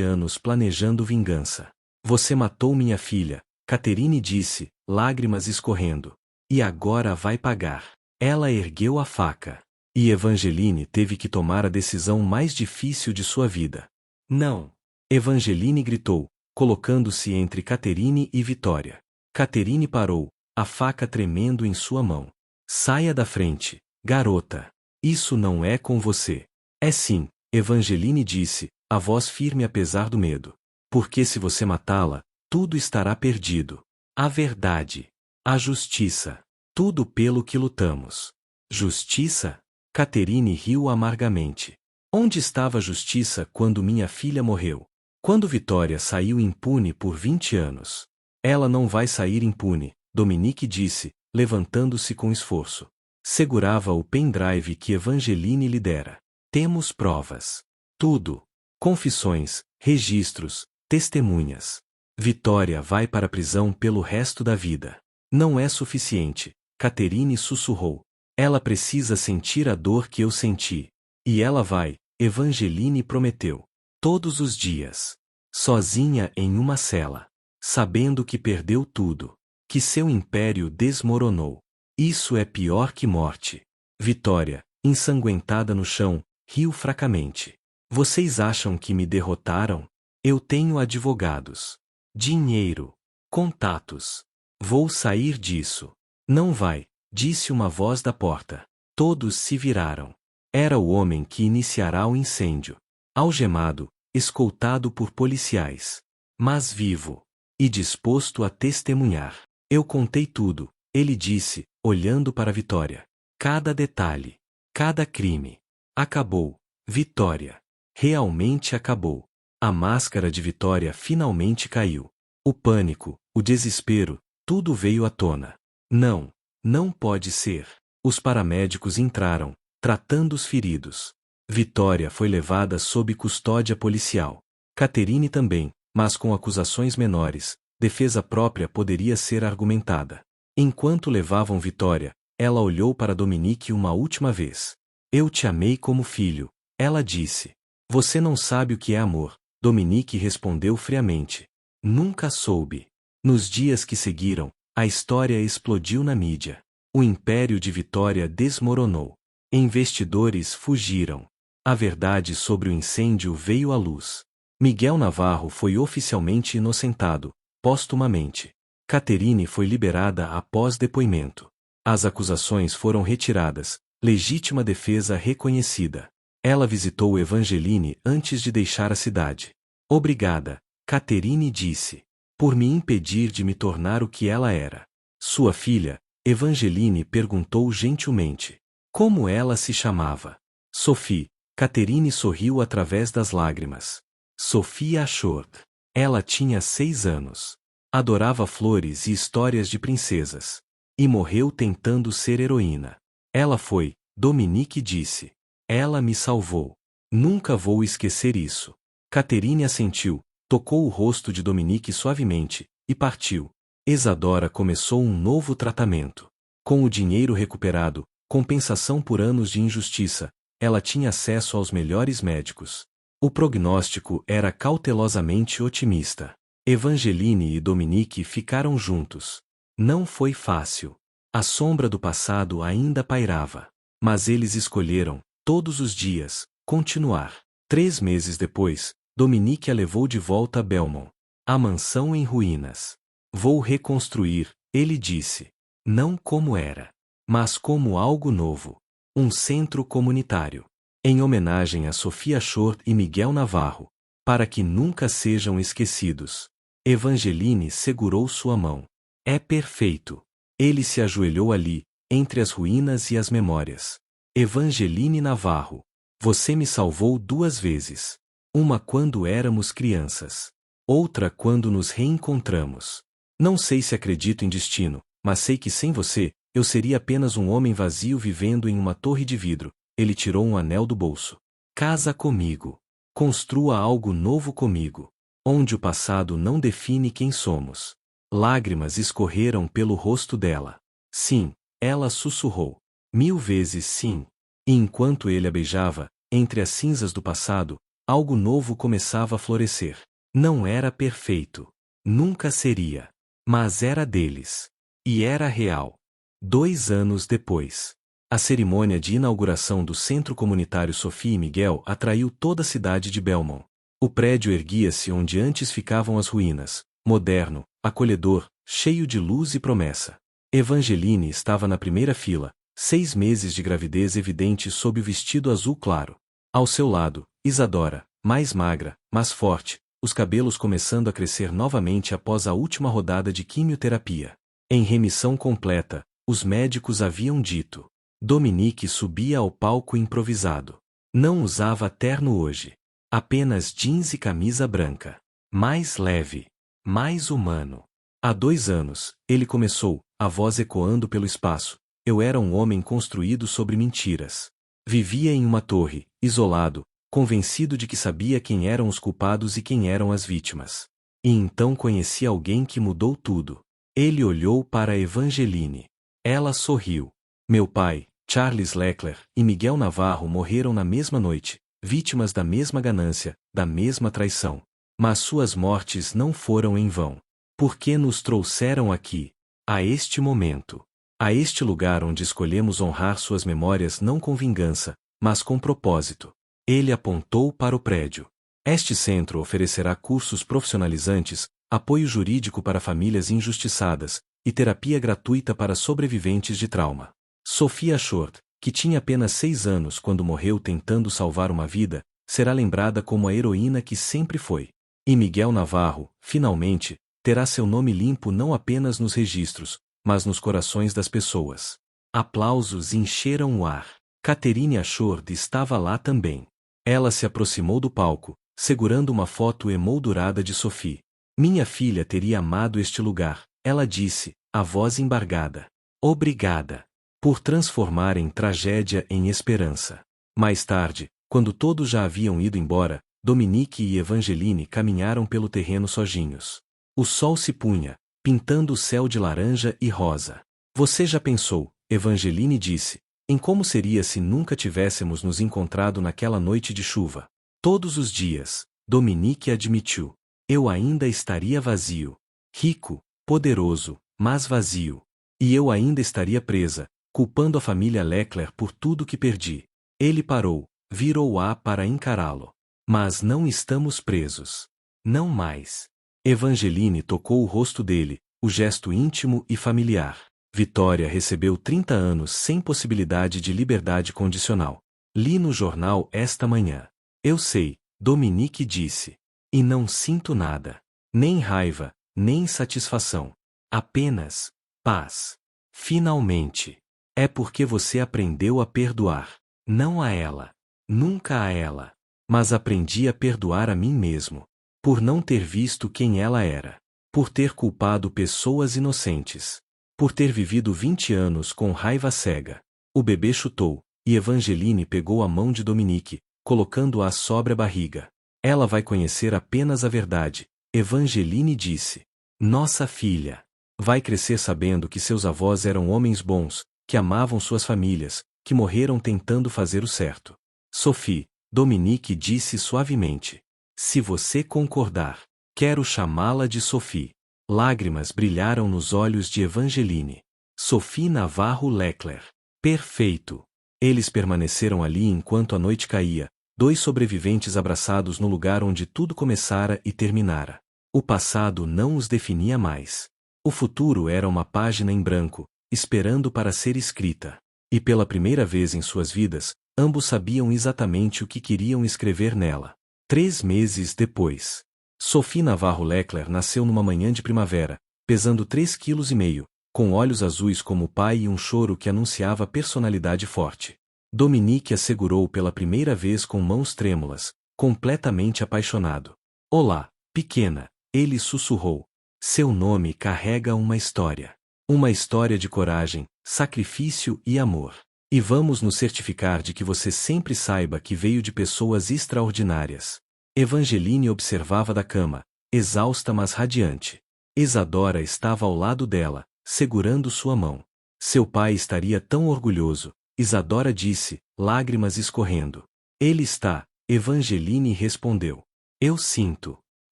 anos planejando vingança. Você matou minha filha, Catherine disse, lágrimas escorrendo. E agora vai pagar. Ela ergueu a faca. E Evangeline teve que tomar a decisão mais difícil de sua vida. Não! Evangeline gritou, colocando-se entre Catherine e Vitória. Catherine parou, a faca tremendo em sua mão. Saia da frente, garota. Isso não é com você. É sim, Evangeline disse, a voz firme apesar do medo. Porque se você matá-la, tudo estará perdido. A verdade. A justiça. Tudo pelo que lutamos. Justiça? Catherine riu amargamente. Onde estava a justiça quando minha filha morreu? Quando Vitória saiu impune por 20 anos. Ela não vai sair impune, Dominique disse, levantando-se com esforço. Segurava o pendrive que Evangeline lhe dera. Temos provas. Tudo. Confissões, registros, testemunhas. Vitória vai para a prisão pelo resto da vida. Não é suficiente, Catherine sussurrou. Ela precisa sentir a dor que eu senti. E ela vai, Evangeline prometeu. Todos os dias. Sozinha em uma cela. Sabendo que perdeu tudo. Que seu império desmoronou. Isso é pior que morte. Vitória, ensanguentada no chão, riu fracamente. Vocês acham que me derrotaram? Eu tenho advogados. Dinheiro. Contatos. Vou sair disso. Não vai, disse uma voz da porta. Todos se viraram. Era o homem que iniciará o incêndio. Algemado, escoltado por policiais. Mas vivo. E disposto a testemunhar. Eu contei tudo, ele disse, olhando para Vitória. Cada detalhe. Cada crime. Acabou. Vitória. Realmente acabou. A máscara de Vitória finalmente caiu. O pânico, o desespero, tudo veio à tona. Não, não pode ser. Os paramédicos entraram, tratando os feridos. Vitória foi levada sob custódia policial. Catherine também, mas com acusações menores, defesa própria poderia ser argumentada. Enquanto levavam Vitória, ela olhou para Dominique uma última vez. Eu te amei como filho, ela disse. Você não sabe o que é amor, Dominique respondeu friamente. Nunca soube. Nos dias que seguiram, a história explodiu na mídia. O império de Vitória desmoronou. Investidores fugiram. A verdade sobre o incêndio veio à luz. Miguel Navarro foi oficialmente inocentado, póstumamente. Catherine foi liberada após depoimento. As acusações foram retiradas, legítima defesa reconhecida. Ela visitou Evangeline antes de deixar a cidade. Obrigada, Catherine disse, por me impedir de me tornar o que ela era. Sua filha, Evangeline perguntou gentilmente. Como ela se chamava? Sophie. Catherine sorriu através das lágrimas. Sophie Ashford. Ela tinha 6 anos. Adorava flores e histórias de princesas. E morreu tentando ser heroína. Ela foi, Dominique disse. Ela me salvou. Nunca vou esquecer isso. Catherine assentiu, tocou o rosto de Dominique suavemente, e partiu. Isadora começou um novo tratamento. Com o dinheiro recuperado, compensação por anos de injustiça, ela tinha acesso aos melhores médicos. O prognóstico era cautelosamente otimista. Evangeline e Dominique ficaram juntos. Não foi fácil. A sombra do passado ainda pairava. Mas eles escolheram, todos os dias, continuar. 3 meses depois, Dominique a levou de volta a Belmont. A mansão em ruínas. Vou reconstruir, ele disse. Não como era, mas como algo novo. Um centro comunitário. Em homenagem a Sophie Ashford e Miguel Navarro. Para que nunca sejam esquecidos. Evangeline segurou sua mão. É perfeito. Ele se ajoelhou ali, entre as ruínas e as memórias. Evangeline Navarro. Você me salvou 2 vezes. Uma quando éramos crianças. outra quando nos reencontramos. Não sei se acredito em destino, mas sei que sem você, eu seria apenas um homem vazio vivendo em uma torre de vidro. Ele tirou um anel do bolso. Casa comigo. Construa algo novo comigo, onde o passado não define quem somos. Lágrimas escorreram pelo rosto dela. Sim, ela sussurrou. 1000 vezes sim. E enquanto ele a beijava, entre as cinzas do passado, algo novo começava a florescer. Não era perfeito. Nunca seria. Mas era deles. E era real. 2 anos depois. A cerimônia de inauguração do Centro Comunitário Sophie e Miguel atraiu toda a cidade de Belmont. O prédio erguia-se onde antes ficavam as ruínas, moderno, acolhedor, cheio de luz e promessa. Evangeline estava na primeira fila, 6 meses de gravidez evidente sob o vestido azul claro. Ao seu lado, Isadora, mais magra, mas forte, os cabelos começando a crescer novamente após a última rodada de quimioterapia. Em remissão completa, os médicos haviam dito. Dominique subia ao palco improvisado. Não usava terno hoje. Apenas jeans e camisa branca. Mais leve. Mais humano. Há 2 anos, ele começou, a voz ecoando pelo espaço. Eu era um homem construído sobre mentiras. Vivia em uma torre, isolado, convencido de que sabia quem eram os culpados e quem eram as vítimas. E então conheci alguém que mudou tudo. Ele olhou para Evangeline. Ela sorriu. Meu pai, Charles Leclerc e Miguel Navarro morreram na mesma noite, vítimas da mesma ganância, da mesma traição. Mas suas mortes não foram em vão. Porque nos trouxeram aqui, a este momento, a este lugar onde escolhemos honrar suas memórias não com vingança, mas com propósito. Ele apontou para o prédio. Este centro oferecerá cursos profissionalizantes, apoio jurídico para famílias injustiçadas e terapia gratuita para sobreviventes de trauma. Sophia Short, que tinha apenas 6 anos quando morreu tentando salvar uma vida, será lembrada como a heroína que sempre foi. E Miguel Navarro, finalmente, terá seu nome limpo não apenas nos registros, mas nos corações das pessoas. Aplausos encheram o ar. Catherine Ashord estava lá também. Ela se aproximou do palco, segurando uma foto emoldurada de Sophie. Minha filha teria amado este lugar, ela disse, a voz embargada. Obrigada. Por transformar em tragédia em esperança. Mais tarde, quando todos já haviam ido embora, Dominique e Evangeline caminharam pelo terreno sozinhos. O sol se punha, pintando o céu de laranja e rosa. Você já pensou, Evangeline disse, em como seria se nunca tivéssemos nos encontrado naquela noite de chuva? Todos os dias, Dominique admitiu. Eu ainda estaria vazio. Rico, poderoso, mas vazio. E eu ainda estaria presa, culpando a família Leclerc por tudo que perdi. Ele parou, virou-a para encará-lo. Mas não estamos presos. Não mais. Evangeline tocou o rosto dele, o gesto íntimo e familiar. Vitória recebeu 30 anos sem possibilidade de liberdade condicional. Li no jornal esta manhã. Eu sei, Dominique disse. E não sinto nada. Nem raiva, nem satisfação. Apenas paz. Finalmente. É porque você aprendeu a perdoar. Não a ela. Nunca a ela. Mas aprendi a perdoar a mim mesmo. Por não ter visto quem ela era. Por ter culpado pessoas inocentes. Por ter vivido 20 anos com raiva cega. O bebê chutou, e Evangeline pegou a mão de Dominique, colocando-a sobre a barriga. Ela vai conhecer apenas a verdade, Evangeline disse. Nossa filha. Vai crescer sabendo que seus avós eram homens bons, que amavam suas famílias, que morreram tentando fazer o certo. Sophie, Dominique disse suavemente. Se você concordar, quero chamá-la de Sophie. Lágrimas brilharam nos olhos de Evangeline. Sophie Navarro Leclerc. Perfeito. Eles permaneceram ali enquanto a noite caía, 2 sobreviventes abraçados no lugar onde tudo começara e terminara. O passado não os definia mais. O futuro era uma página em branco, esperando para ser escrita. E pela primeira vez em suas vidas, ambos sabiam exatamente o que queriam escrever nela. 3 meses depois. Sophie Navarro Leclerc nasceu numa manhã de primavera, pesando 3,5 kg, com olhos azuis como o pai e um choro que anunciava personalidade forte. Dominique a segurou pela primeira vez com mãos trêmulas, completamente apaixonado. Olá, pequena, Ele sussurrou. Seu nome carrega uma história. Uma história de coragem, sacrifício e amor. E vamos nos certificar de que você sempre saiba que veio de pessoas extraordinárias. Evangeline observava da cama, exausta mas radiante. Isadora estava ao lado dela, segurando sua mão. Seu pai estaria tão orgulhoso, Isadora disse, lágrimas escorrendo. Ele está, Evangeline respondeu. Eu sinto.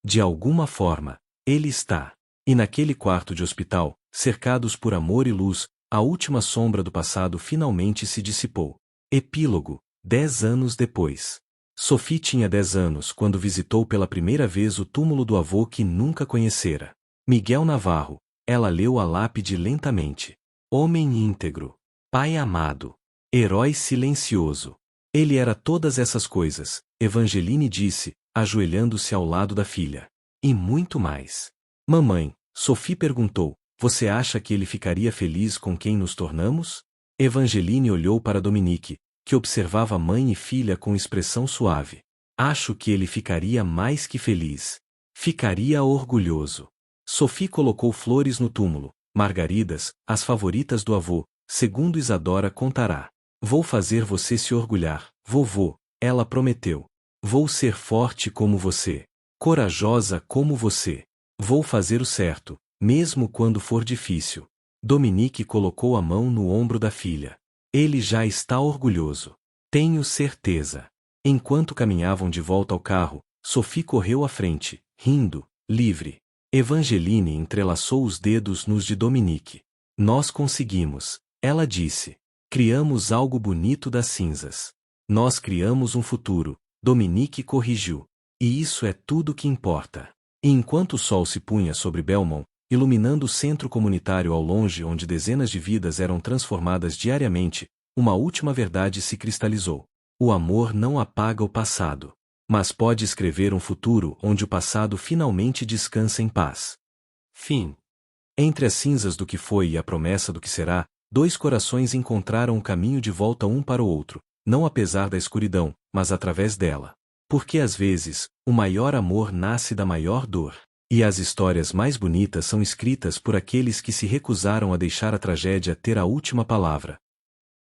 De alguma forma, ele está. E naquele quarto de hospital, cercados por amor e luz, a última sombra do passado finalmente se dissipou. Epílogo, 10 anos depois. Sophie tinha 10 anos quando visitou pela primeira vez o túmulo do avô que nunca conhecera. Miguel Navarro. Ela leu a lápide lentamente. Homem íntegro. Pai amado. Herói silencioso. Ele era todas essas coisas, Evangeline disse, ajoelhando-se ao lado da filha. E muito mais. Mamãe, Sophie perguntou, você acha que ele ficaria feliz com quem nos tornamos? Evangeline olhou para Dominique, que observava mãe e filha com expressão suave. Acho que ele ficaria mais que feliz. Ficaria orgulhoso. Sophie colocou flores no túmulo, margaridas, as favoritas do avô, segundo Isadora contará. Vou fazer você se orgulhar, vovô, ela prometeu. Vou ser forte como você. Corajosa como você. Vou fazer o certo, mesmo quando for difícil. Dominique colocou a mão no ombro da filha. Ele já está orgulhoso. Tenho certeza. Enquanto caminhavam de volta ao carro, Sophie correu à frente, rindo, livre. Evangeline entrelaçou os dedos nos de Dominique. Nós conseguimos, ela disse. Criamos algo bonito das cinzas. Nós criamos um futuro, Dominique corrigiu. E isso é tudo que importa. E enquanto o sol se punha sobre Belmont, iluminando o centro comunitário ao longe onde dezenas de vidas eram transformadas diariamente, uma última verdade se cristalizou. O amor não apaga o passado, mas pode escrever um futuro onde o passado finalmente descansa em paz. Fim. Entre as cinzas do que foi e a promessa do que será, dois corações encontraram o caminho de volta um para o outro, não apesar da escuridão, mas através dela. Porque às vezes, o maior amor nasce da maior dor. E as histórias mais bonitas são escritas por aqueles que se recusaram a deixar a tragédia ter a última palavra.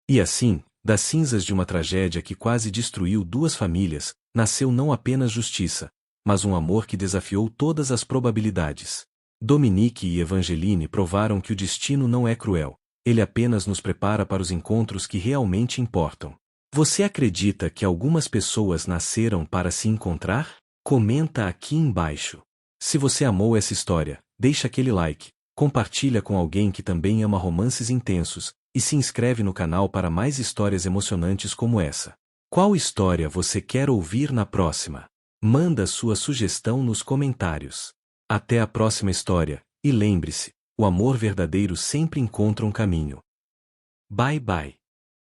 E assim, das cinzas de uma tragédia que quase destruiu duas famílias, nasceu não apenas justiça, mas um amor que desafiou todas as probabilidades. Dominique e Evangeline provaram que o destino não é cruel. Ele apenas nos prepara para os encontros que realmente importam. Você acredita que algumas pessoas nasceram para se encontrar? Comenta aqui embaixo. Se você amou essa história, deixa aquele like, compartilha com alguém que também ama romances intensos, e se inscreve no canal para mais histórias emocionantes como essa. Qual história você quer ouvir na próxima? Manda sua sugestão nos comentários. Até a próxima história, e lembre-se, o amor verdadeiro sempre encontra um caminho. Bye bye.